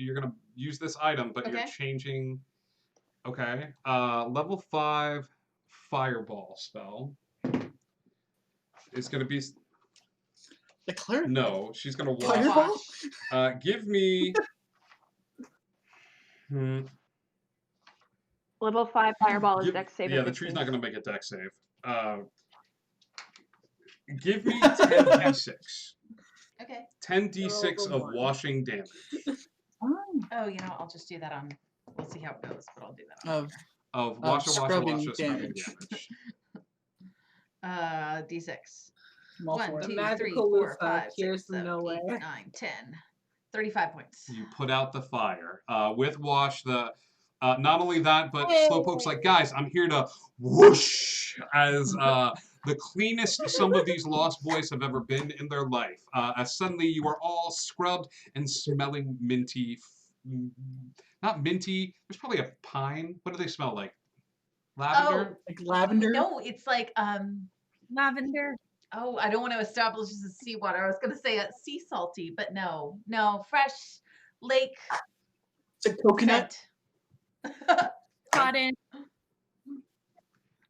use this item, but you're Okay. changing. Okay. Level 5 fireball spell is gonna be. The cleric? No, she's gonna wash. Fireball? Give me. Level 5 fireball is dex save. Yeah, of the tree's 15. not going to make a dex save. Give me 10d6. Okay. 10d6 of washing damage. Oh, I'll just do that on. We'll see how it goes, but I'll do that on. Of washa, scrubbing scrubbing damage. D6. I'm all 1, for it. 2, Magical 3, 4, loofah 5, appears 6, from 7, 8, nowhere. 9, 10. 35 points. You put out the fire. With wash, not only that, but Slowpoke's like, guys, I'm here to whoosh as the cleanest some of these lost boys have ever been in their life. As suddenly you are all scrubbed and smelling minty. Not minty. There's probably a pine. What do they smell like? Lavender? Like lavender? No, it's like lavender. Oh, I don't want to establish this as seawater. I was going to say sea salty, but no, fresh lake. It's a coconut. Cotton.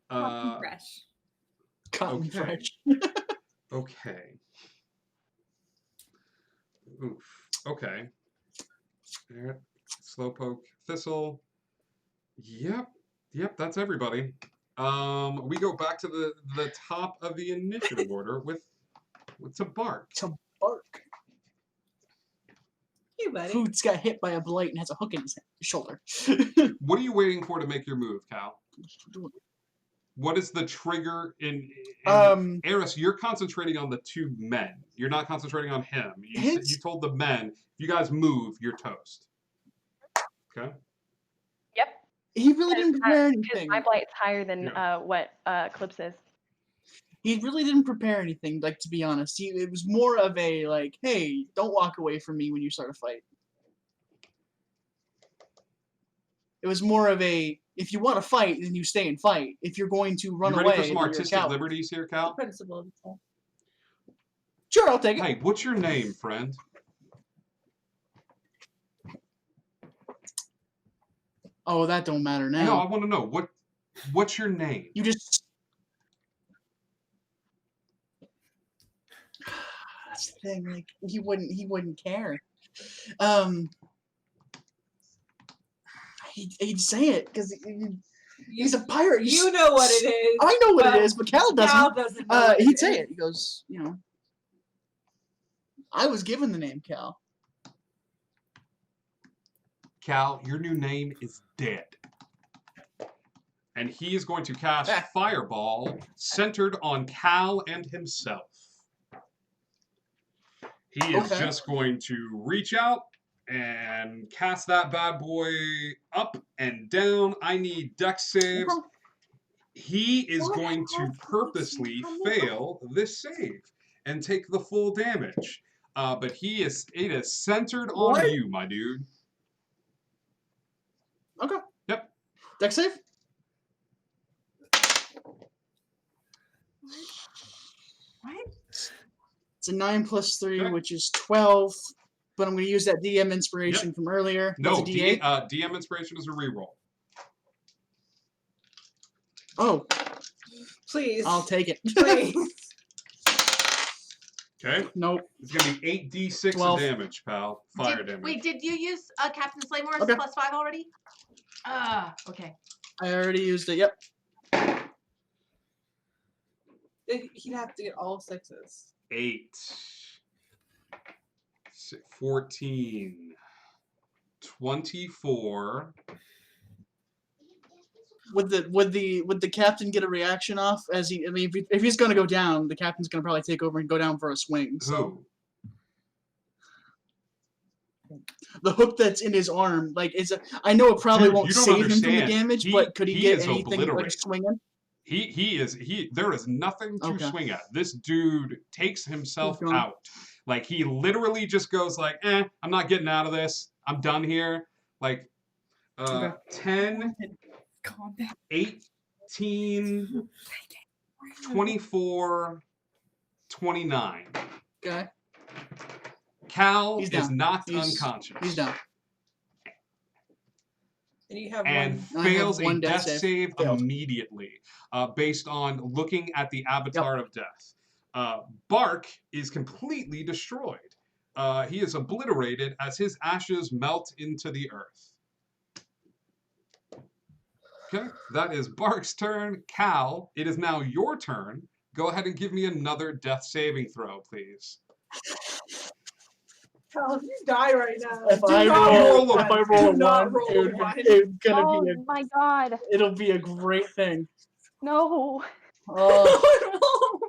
Fresh. Cotton Okay. fresh. Okay. Oof. Okay. There. Slowpoke, Thistle. Yep. That's everybody. We go back to the top of the initiative order with Bark. Bark. Hey, buddy. Food's got hit by a blight and has a hook in his shoulder. What are you waiting for to make your move, Cal? What is the trigger in Eris, you're concentrating on the two men. You're not concentrating on him. You told the men, if you guys move, you're toast. Okay? Yep. He really didn't prepare Because anything. my blight's higher than what Eclipse is. He really didn't prepare anything, like, to be honest. It was more of a, like, hey, don't walk away from me when you start a fight. It was more of a, if you want to fight, then you stay and fight. If you're going to run You away, ready for some then you're a artistic coward. liberties here, Cal? Principle. Sure, I'll take it. Hey, what's your name, friend? Oh, that don't matter now. No, I want to know what's your name? You just. That's the thing. Like he wouldn't care. He'd say it because he's a pirate. You know what it is. I know what it is, but Cal doesn't. Cal doesn't know what He'd it say is. it. He goes, I was given the name Cal. Cal, your new name is dead. And he is going to cast Fireball centered on Cal and himself. He is just going to reach out and cast that bad boy up and down. I need dex saves. He is going to purposely fail this save and take the full damage. But it is centered on you, my dude. Okay. Yep. Dex save? What? It's a 9 plus 3, which is 12. But I'm going to use that DM inspiration from earlier. No, That's a D8. DM inspiration is a reroll. Oh. Please. I'll take it. Please. Okay. Nope. It's going to be 8d6 of damage, pal. Fire damage. Wait, did you use Captain Slaymore's Okay. +5 already? Okay. I already used it. Yep. He'd have to get all 6s. 8. 14. 24. Would the captain get a reaction off as he? I mean, if he's going to go down, the captain's going to probably take over and go down for a swing. So the hook that's in his arm, like, I know it probably Dude, won't you don't save him from the understand. damage, but could he get is anything like obliterated. swinging? There is nothing to Okay. swing at. This dude takes himself Keep going. out. Like, he literally just goes like, I'm not getting out of this. I'm done here. Like, 10, 18, 24, 29. Okay. Cal He's is down. knocked He's- unconscious. He's down. And you have And one. fails a one death death save Failed. immediately, based on looking at the avatar of death. Bark is completely destroyed. He is obliterated as his ashes melt into the earth. Okay, that is Bark's turn. Cal, it is now your turn. Go ahead and give me another death saving throw, please. Cal, you die right now. If Do I not roll one. a Do not 1, roll a dude, one. it's gonna Oh be my god. it'll be a great thing. No. Oh,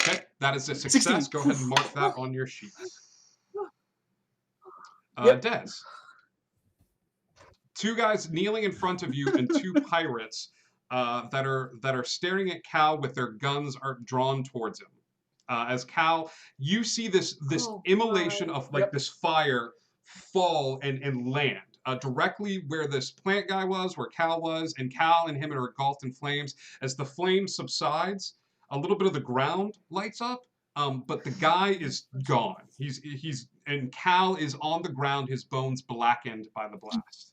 Okay, that is a success. 16. Go ahead and mark that on your sheet. Des. Two guys kneeling in front of you and two pirates that are staring at Cal with their guns are drawn towards him. As Cal, you see this immolation of like this fire fall and land directly where this plant guy was, where Cal was, and Cal and him are engulfed in flames. As the flame subsides, a little bit of the ground lights up, but the guy is gone. And Cal is on the ground, his bones blackened by the blast.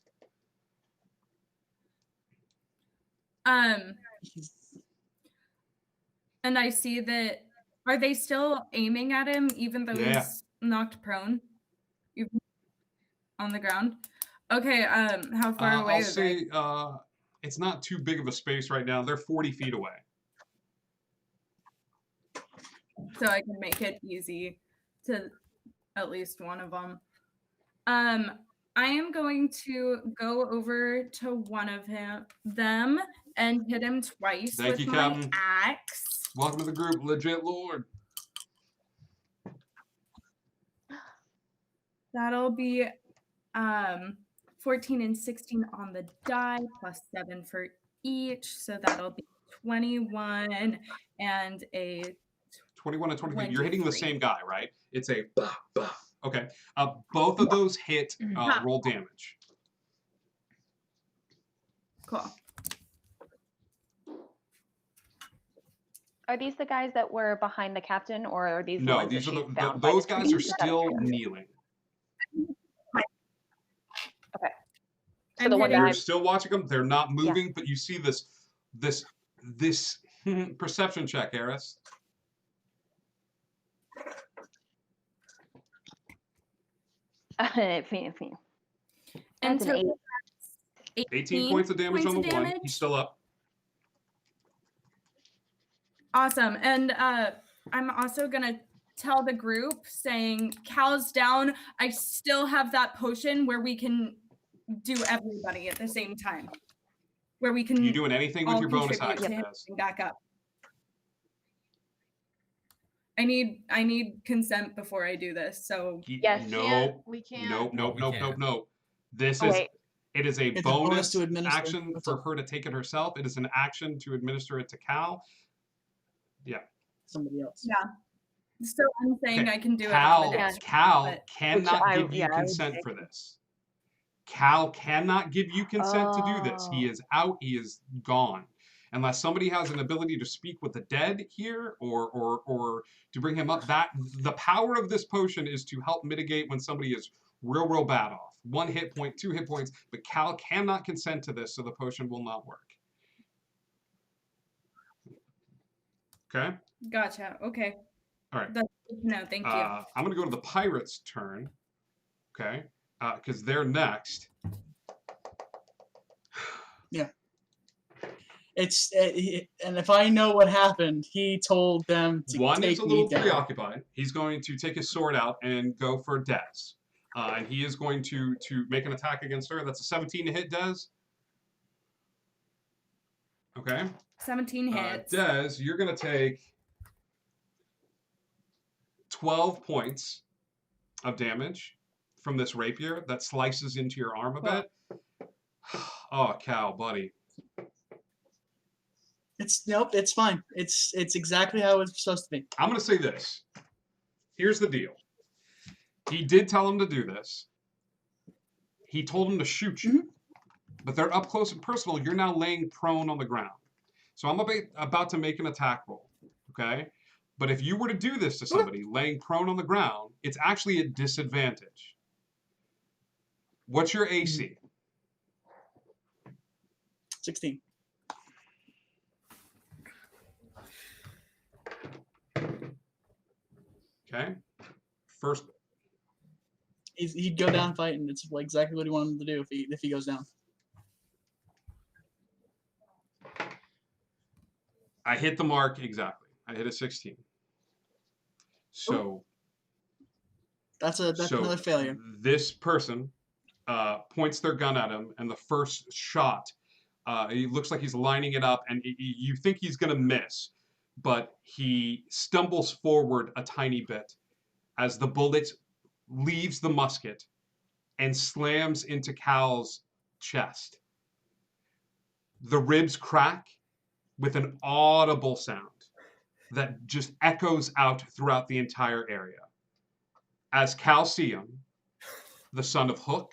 And I see that. Are they still aiming at him even though he's knocked prone? On the ground? Okay, how far away I'll are say they? it's not too big of a space right now. They're 40 feet away. So I can make it easy to at least one of them. I am going to go over to one of them and hit him twice Thank with you, my Captain. axe. Welcome to the group, Legit Lord. That'll be 14 and 16 on the die, plus 7 for each. So that'll be 21 and a 21 and 23. You're hitting the 23. same guy, right? It's a bah, bah. Okay. Both of those hit. Roll damage. Cool. Are these the guys that were behind the captain, or are these the No, ones these that are she found by those the guys tree? are still kneeling. Okay. So I'm the one hitting- that You're still watching them. They're not moving, but you see this perception check, Eris. and And That's so an 8. 18 points of damage on the one. He's still up. Awesome. And I'm also going to tell the group saying, Cal's down. I still have that potion where we can do everybody at the same time. Where we can You doing anything with all your bonus contribute action, to him Tess? getting back up. I need consent before I do this. So Nope. We can't. Nope. This Oh, is wait. it is a It's a bonus bonus to administer. action for her to take it herself. It is an action to administer it to Cal. Yeah. Somebody else. yeah. So I'm saying Okay. I can do it on Cal, the next Cal but- cannot I- give you yeah, I would consent say. for this. Cal cannot give you consent to do this. He Oh. is out. He is gone. Unless somebody has an ability to speak with the dead here, or to bring him up. That the power of this potion is to help mitigate when somebody is real bad off. 1 hit point, 2 hit points. But Cal cannot consent to this, so the potion will not work. Okay. Gotcha. Okay. All right. That's good to know. Thank you. I'm going to go to the pirates' turn, okay? Because they're next. Yeah. It's and if I know what happened, he told them to One take is a little me down. preoccupied. He's going to take his sword out and go for Des. And he is going to make an attack against her. That's a 17 to hit, Des. Okay. 17 hits. Des, you're going to take 12 points of damage from this rapier that slices into your arm a bit. Oh, Cal, buddy. Nope, it's fine. It's exactly how it's supposed to be. I'm going to say this. Here's the deal. He did tell him to do this. He told him to shoot you. But they're up close and personal. You're now laying prone on the ground. So I'm about to make an attack roll. Okay? But if you were to do this to somebody laying prone on the ground, it's actually a disadvantage. What's your AC? 16. Okay? First, He'd go down fighting. It's like exactly what he wanted him to do if he goes down. I hit the mark exactly. I hit a 16. So That's another failure. This person points their gun at him, and the first shot, he looks like he's lining it up, and you think he's going to miss, but he stumbles forward a tiny bit as the bullet leaves the musket and slams into Cal's chest. The ribs crack with an audible sound that just echoes out throughout the entire area. As Calcium, the son of Hook,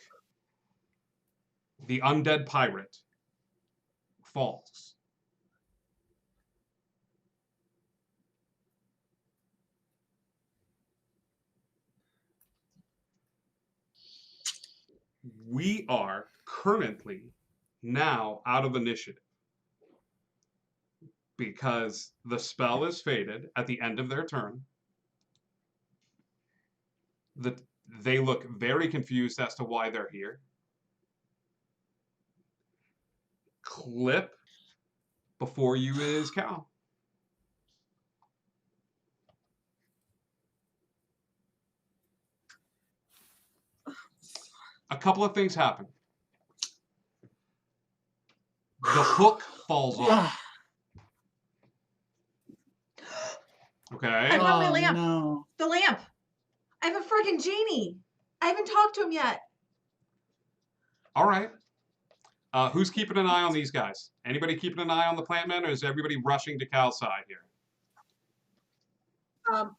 the undead pirate, falls. We are currently now out of initiative because the spell is faded at the end of their turn. They look very confused as to why they're here. Clip before you is Cal. A couple of things happen. The hook falls off. Okay. I want my lamp. No. The lamp. I have a friggin' genie. I haven't talked to him yet. All right. Who's keeping an eye on these guys? Anybody keeping an eye on the plant man, or is everybody rushing to Cal's side here?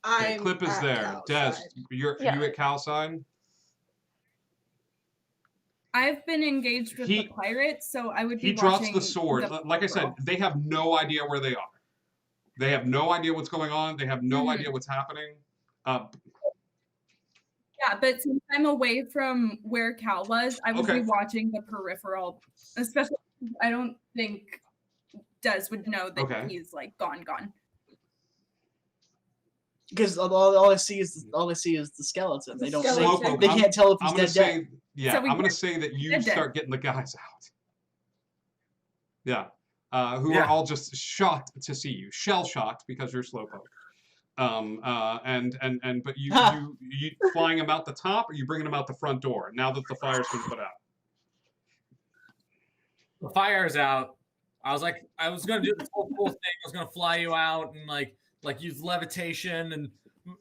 I'm Clip is at there. Cal's Des, side. you at Cal's side? I've been engaged with the pirates, so I would be He drops watching the sword. the- Like I said, they have no idea where they are. They have no idea what's going on. They have no idea what's happening. Yeah, but since I'm away from where Cal was, I would Okay. be watching the peripheral. Especially, I don't think Des would know that Okay. he's like gone. Because all I see is the skeleton. They don't. Slowpoke, They can't tell if he's I'm gonna dead. say, yeah, So we I'm gonna get- say that you dead. start getting the guys out. Yeah, who Yeah. are all just shocked to see you, shell shocked because you're Slowpoke. But you flying them out the top, or you bringing them out the front door now that the fire's been put out. The fire's out. I was gonna do this whole cool thing. I was gonna fly you out and like use levitation, and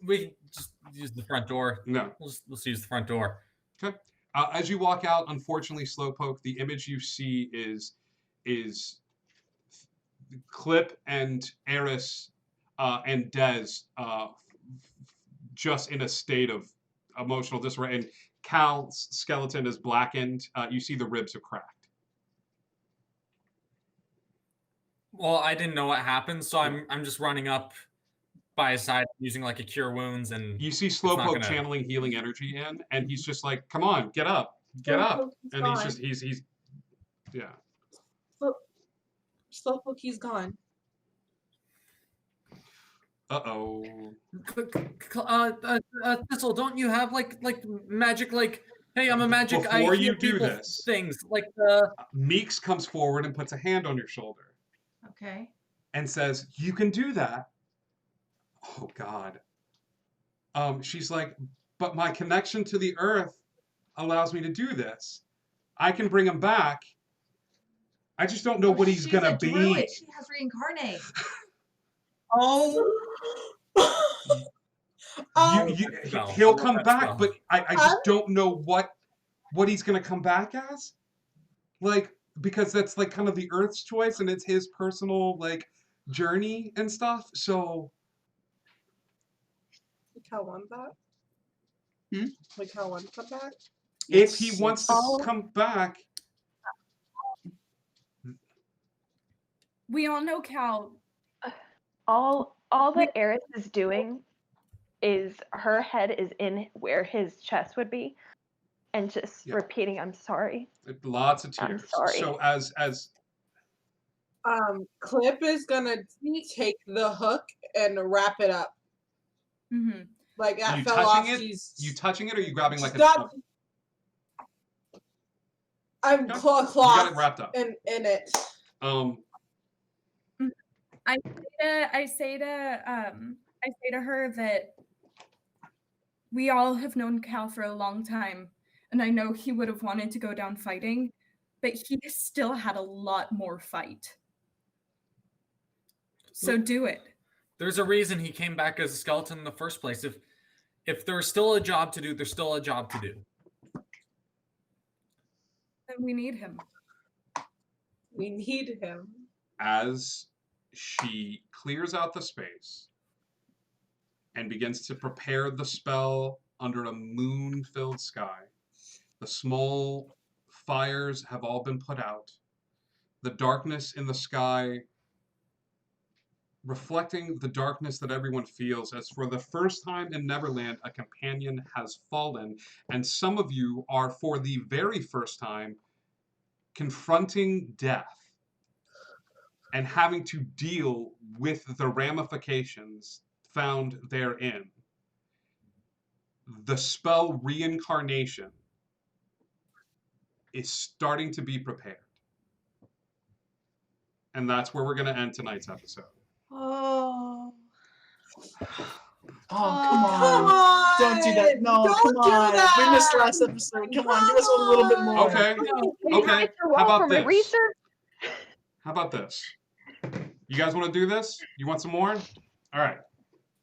we can just use the front door. No, let's use the front door. Okay. As you walk out, unfortunately, Slowpoke, the image you see is Clip and Eris and Des just in a state of emotional disarray. And Cal's skeleton is blackened. You see the ribs are cracked. Well, I didn't know what happened, so I'm just running up by his side using like a cure wounds, and You see it's not Slowpoke gonna- channeling healing energy in, and he's just like, "Come on, get up, get up!" Slowpoke is And he's gone. just he's yeah. Slowpoke, he's gone. Uh-oh. Thistle, don't you have like magic? Like, hey, I'm a magic. Before I you heal do people this, things like Meeks comes forward and puts a hand on your shoulder Okay. and says, "You can do that." Oh God. She's like, "But my connection to the earth allows me to do this. I can bring him back. I just don't know what he's She's gonna a be." druid. She has reincarnate. He'll come back, but I just don't know what he's gonna come back as. Like, because that's like kind of the Earth's choice, and it's his personal like journey and stuff. So Cal wants that. Like Cal wants to come back. if he wants to come back, We all know Cal. All that Eris is doing is her head is in where his chest would be, and just repeating, "I'm sorry." lots of I'm tears. sorry. So as Clip is gonna take the hook and wrap it up. Mm-hmm. Like that you fell off. touching it, She's you touching it, or you grabbing like a Stop. I'm You got it cloth wrapped up. in it. I say to her that we all have known Cal for a long time, and I know he would have wanted to go down fighting, but he still had a lot more fight. So do it. There's a reason he came back as a skeleton in the first place. If there's still a job to do, there's still a job to do. And we need him. We need him. As she clears out the space and begins to prepare the spell under a moon-filled sky, the small fires have all been put out. The darkness in the sky reflecting the darkness that everyone feels, as for the first time in Neverland, a companion has fallen, and some of you are, for the very first time, confronting death and having to deal with the ramifications found therein. The spell Reincarnation is starting to be prepared. And that's where we're going to end tonight's episode. Oh. Oh, come on. Come on. Don't do that. No, Don't come do on. that. We missed last episode. Come on, give us a little bit more. Okay. Okay. How about this? How about this? You guys want to do this? You want some more? All right.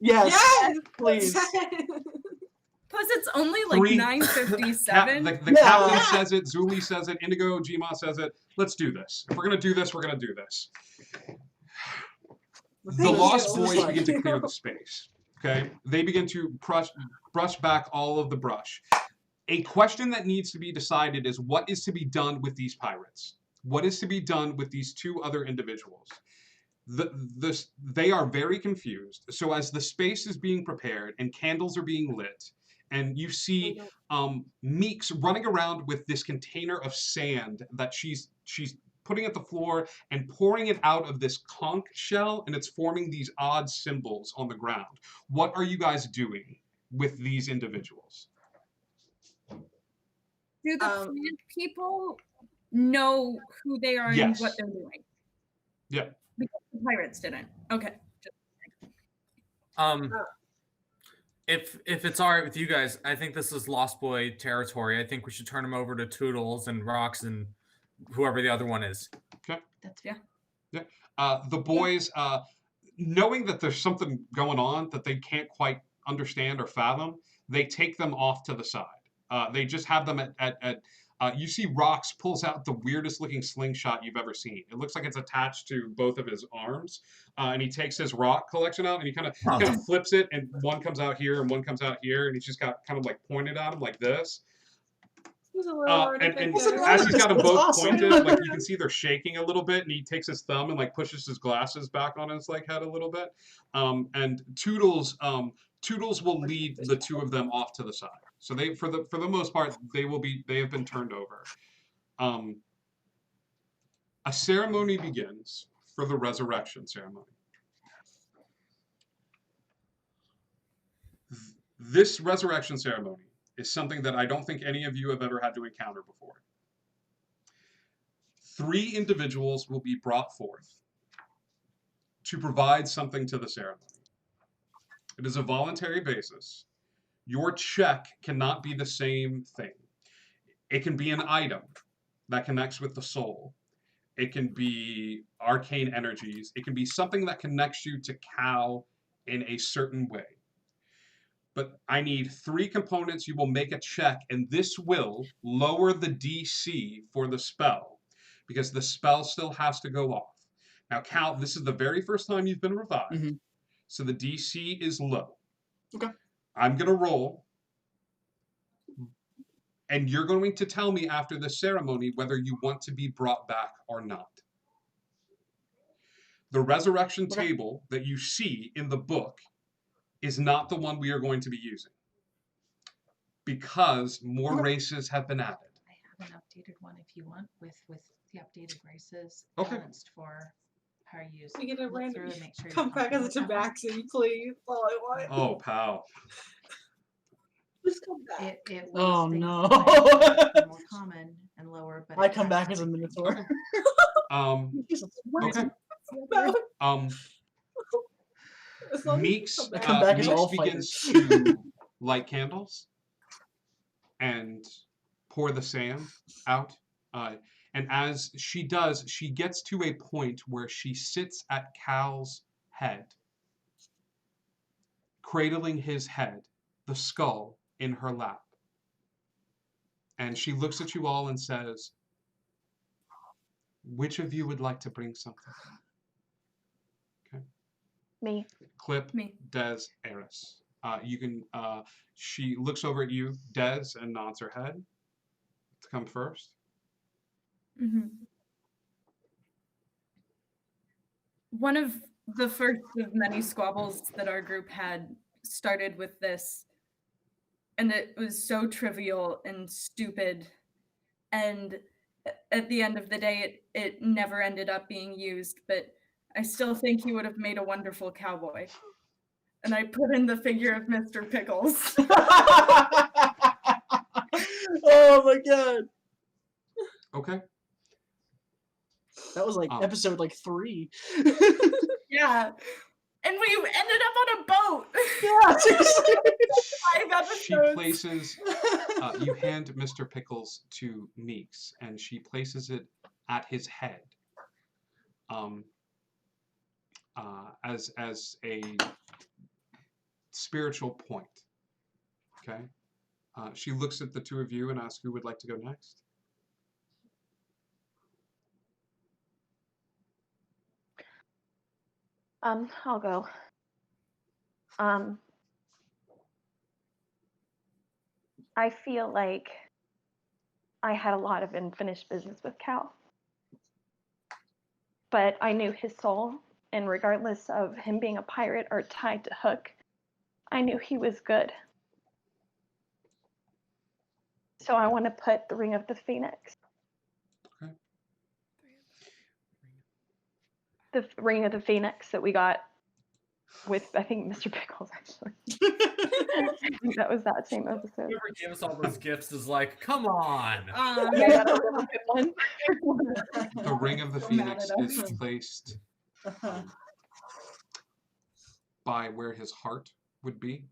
Yes. Yes. Please. Plus, it's only like Three- 9:57. The captain says it, Zuli says it, Indigo, Gma says it. Let's do this. If we're going to do this, we're going to do this. The Lost Boys begin to clear the space. Okay? They begin to brush back all of the brush. A question that needs to be decided is what is to be done with these pirates? What is to be done with these two other individuals? They are very confused. So as the space is being prepared and candles are being lit, and you see Meeks running around with this container of sand that she's putting at the floor and pouring it out of this conch shell, and it's forming these odd symbols on the ground. What are you guys doing with these individuals? Do the plant people know who they are Yes. and what they're doing? Yeah. Because the pirates didn't. Okay. If it's all right with you guys, I think this is Lost Boy territory. I think we should turn him over to Toodles and Rox and whoever the other one is. Okay. Yeah. Yeah. The boys, knowing that there's something going on that they can't quite understand or fathom, they take them off to the side. They just have them at you see Rox pulls out the weirdest looking slingshot you've ever seen. It looks like it's attached to both of his arms. And he takes his rock collection out and he kind of flips it, and one comes out here and one comes out here, and he's just got kind of like pointed at him like this. And as he's got them both pointed, like you can see they're shaking a little bit, and he takes his thumb and like pushes his glasses back on his like head a little bit. And Toodles will lead the two of them off to the side. So they, for the most part, they have been turned over. A ceremony begins for the resurrection ceremony. This resurrection ceremony is something that I don't think any of you have ever had to encounter before. 3 individuals will be brought forth to provide something to the ceremony. It is a voluntary basis. Your check cannot be the same thing. It can be an item that connects with the soul. It can be arcane energies. It can be something that connects you to Cal in a certain way. But I need 3 components. You will make a check, and this will lower the DC for the spell, because the spell still has to go off. Now, Cal, this is the very first time you've been revived, so the DC is low. Okay. I'm going to roll, and you're going to tell me after the ceremony whether you want to be brought back or not. The resurrection table that you see in the book is not the one we are going to be using, because more races have been added. I have an updated one if you want, with the updated races Okay. balanced for how you use. We get a look random. through and make sure you're Come back as a comfortable with that one. tabaxi, please. That's all I want. Oh, pal. Just come back. It Oh, was things no. that are more common and lower, but I it come has back as a everything. Minotaur. Okay. Meeks, I come back as all begins to light candles and pour the sand out. And as she does, she gets to a point where she sits at Cal's head, cradling his head, the skull, in her lap. And she looks at you all and says, which of you would like to bring something? Okay. Me. Clip, Me. Des, Eris. You can, she looks over at you, Des, and nods her head to come first. One of the first of many squabbles that our group had started with this, and it was so trivial and stupid, and at the end of the day it never ended up being used, but I still think he would have made a wonderful cowboy. And I put in the figure of Mr. Pickles. Oh my god. Okay. That was like episode like 3. Yeah. And we ended up on a boat. Yeah, seriously. 5 episodes. She places, you hand Mr. Pickles to Meeks, and she places it at his head, as a spiritual point. Okay. She looks at the two of you and asks who would like to go next. I'll go. I feel like I had a lot of unfinished business with Cal. But I knew his soul, and regardless of him being a pirate or tied to Hook, I knew he was good. So I want to put the Ring of the Phoenix. Okay. The Ring of the Phoenix that we got with, I think, Mr. Pickles, actually. I think that was that same episode. Whoever gave us all those gifts is like, come on. Yeah, that was a good one. The Ring of the So mad Phoenix at us. is placed by where his heart would be,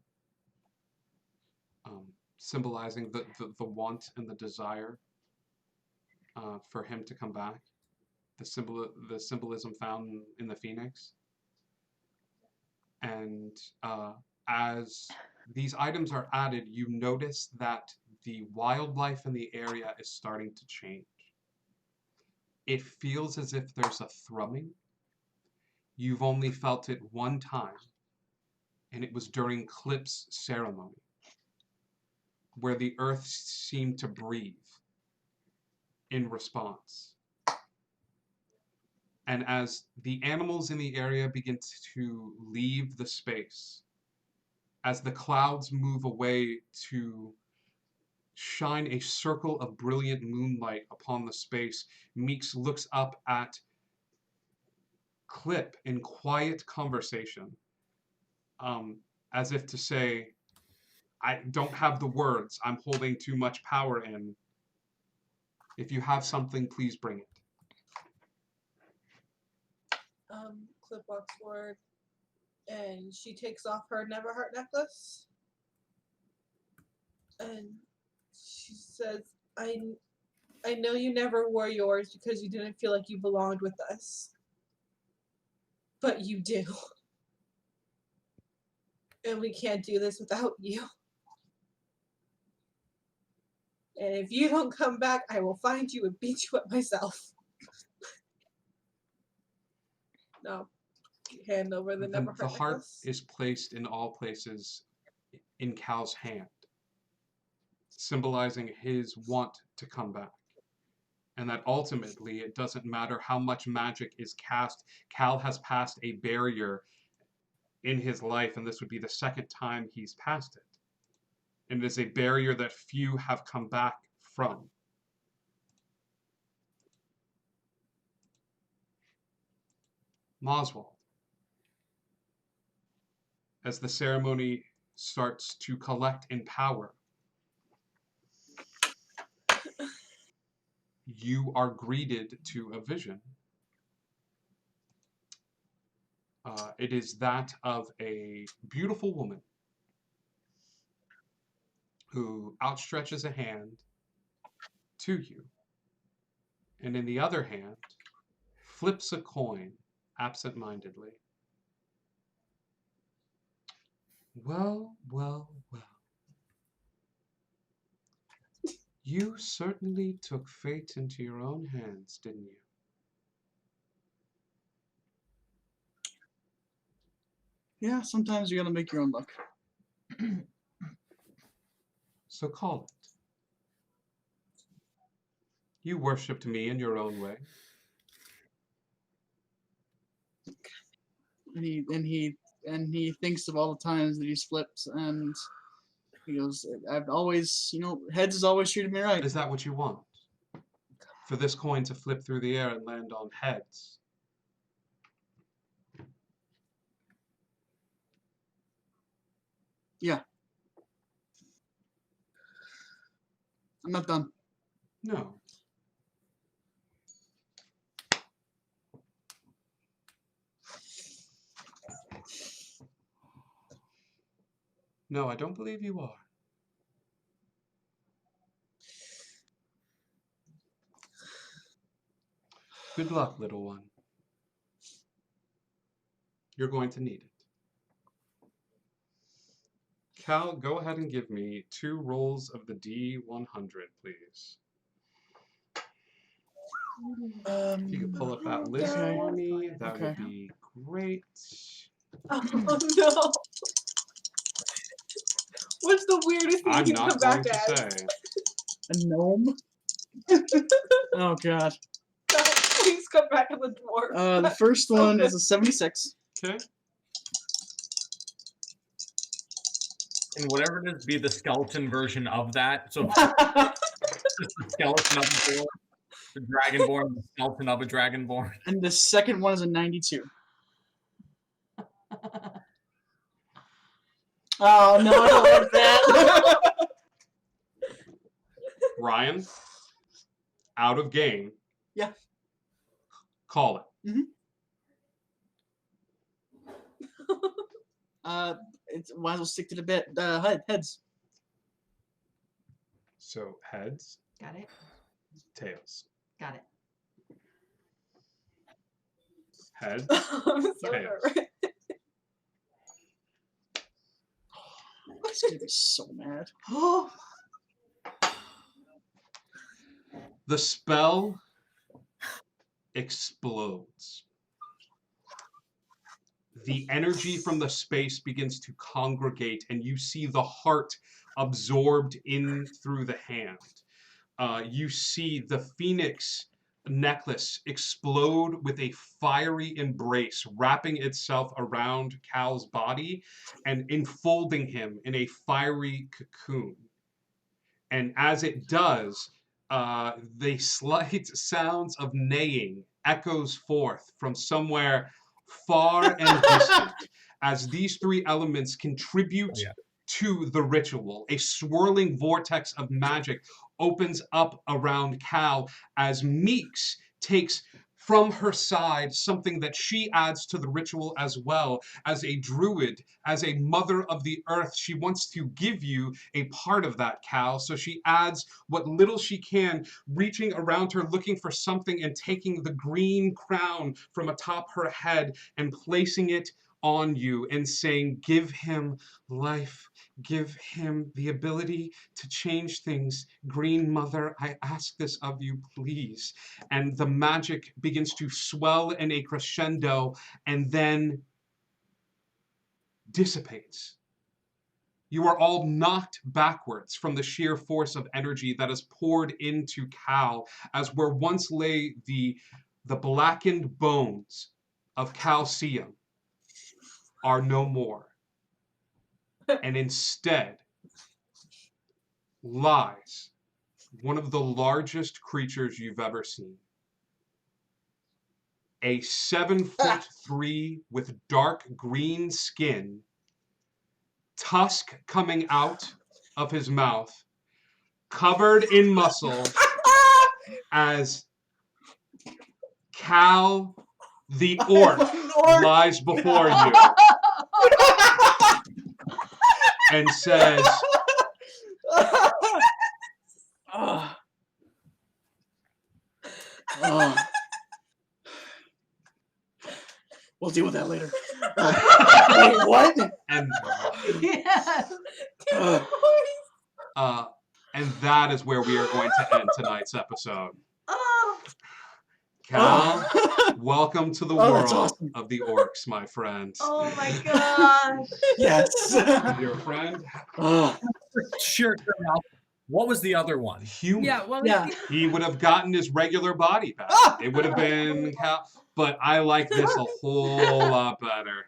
symbolizing the want and the desire for him to come back. The symbolism found in the Phoenix. And as these items are added, you notice that the wildlife in the area is starting to change. It feels as if there's a thrumming. You've only felt it one time, and it was during Clip's ceremony, where the earth seemed to breathe in response. And as the animals in the area begin to leave the space, as the clouds move away to shine a circle of brilliant moonlight upon the space, Meeks looks up at Clip in quiet conversation, as if to say, I don't have the words, I'm holding too much power in. If you have something, please bring it. Clip walks forward and she takes off her Neverheart necklace and she says, I know you never wore yours because you didn't feel like you belonged with us, but you do, and we can't do this without you, and if you don't come back, I will find you and beat you up myself. No. Hand over the Neverheart The heart necklace. is placed in all places in Cal's hand, symbolizing his want to come back. And that ultimately, it doesn't matter how much magic is cast, Cal has passed a barrier in his life, and this would be the second time he's passed it. And it is a barrier that few have come back from. Moswald. As the ceremony starts to collect in power, you are greeted to a vision. It is that of a beautiful woman who outstretches a hand to you, and in the other hand, flips a coin absent-mindedly. Well, well, well. You certainly took fate into your own hands, didn't you? Yeah, sometimes you gotta make your own luck. So call it. You worshipped me in your own way. and he thinks of all the times that he's flipped, and he goes, I've always, heads has always treated me right. Is that what you want? For this coin to flip through the air and land on heads? Yeah. I'm not done. No. No, I don't believe you are. Good luck, little one. You're going to need it. Cal, go ahead and give me 2 rolls of the D100, please. If you could pull up that list for me, that would be great. Oh no! What's the weirdest thing I'm you can not come back going to as? say. A gnome? Oh god. Please come back as a dwarf. The first one is a 76. Okay. And whatever it is, be the skeleton version of that. So just the skeleton of a dwarf, the dragonborn, the skeleton of a dragonborn. And the second one is a 92. Oh no, I don't like that. Ryan, out of game. Yeah. Call it. It's might as well stick to the bit. Heads. So heads, Got it. tails. Got it. Heads, I'm so tails. nervous. He's gonna be so mad. The spell explodes. The energy from the space begins to congregate, and you see the heart absorbed in through the hand. You see the phoenix necklace explode with a fiery embrace, wrapping itself around Cal's body and enfolding him in a fiery cocoon. And as it does, the slight sounds of neighing echoes forth from somewhere far and distant as these 3 elements contribute to the ritual. A swirling vortex of magic opens up around Cal as Meeks takes from her side something that she adds to the ritual as well. As a druid, as a mother of the earth, she wants to give you a part of that, Cal. So she adds what little she can, reaching around her, looking for something and taking the green crown from atop her head and placing it on you and saying, give him life. Give him the ability to change things. Green Mother, I ask this of you, please. And the magic begins to swell in a crescendo and then dissipates. You are all knocked backwards from the sheer force of energy that is poured into Cal, as where once lay the blackened bones of Calcium are no more. And instead lies one of the largest creatures you've ever seen. A 7'3" with dark green skin, tusk coming out of his mouth, covered in muscle, as Cal the orc lies before you and says, we'll deal with that later. Wait, what? And Yes. and that is where we are going to end tonight's episode. Oh. Cal, welcome to the Oh, that's world awesome. of the orcs, my friend. Oh my gosh. Yes. Your friend. Sure, What was the other one? Human. Yeah, well, He would have gotten his regular body back. It would have been Cal, but I like this a whole lot better.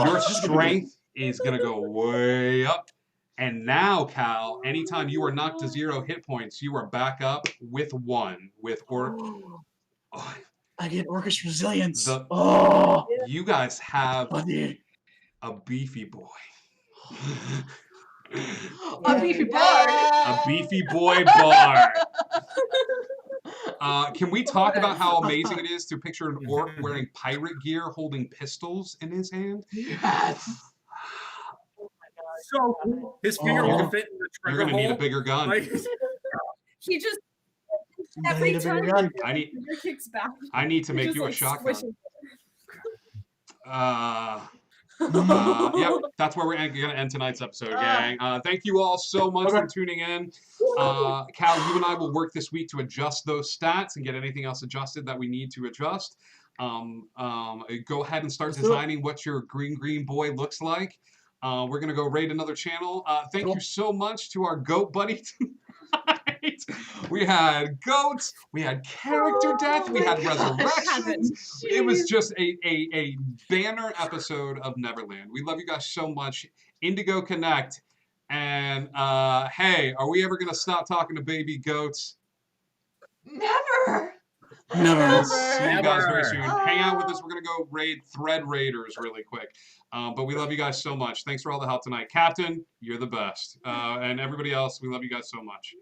Your strength is gonna go way up. And now, Cal, anytime you are knocked to 0 hit points, you are back up with 1 with I get Orcish resilience. You guys have a beefy boy. A beefy boy. A beefy boy bar. Can we talk about how amazing it is to picture an orc wearing pirate gear holding pistols in his hand? Yes. So cool. His finger will fit in the trigger You're gonna need a hole. bigger gun. Like, he just I every need a bigger time gun. I need- he kicks back. I need to he make just, you a like, shotgun. squishes Yep, that's where we're going to end tonight's episode, gang. Thank you all so much for tuning in. Cal, you and I will work this week to adjust those stats and get anything else adjusted that we need to adjust. Go ahead and start designing what your green boy looks like. We're going to go raid another channel. Thank you so much to our goat buddy tonight. We had goats, we had character death, we had resurrections. It was just a banner episode of Neverland. We love you guys so much. Indigo Connect. And hey, are we ever going to stop talking to baby goats? Never. Never. See you guys very soon. Hang out with us. We're going to go raid Thread Raiders really quick. But we love you guys so much. Thanks for all the help tonight. Captain, you're the best. And everybody else, we love you guys so much.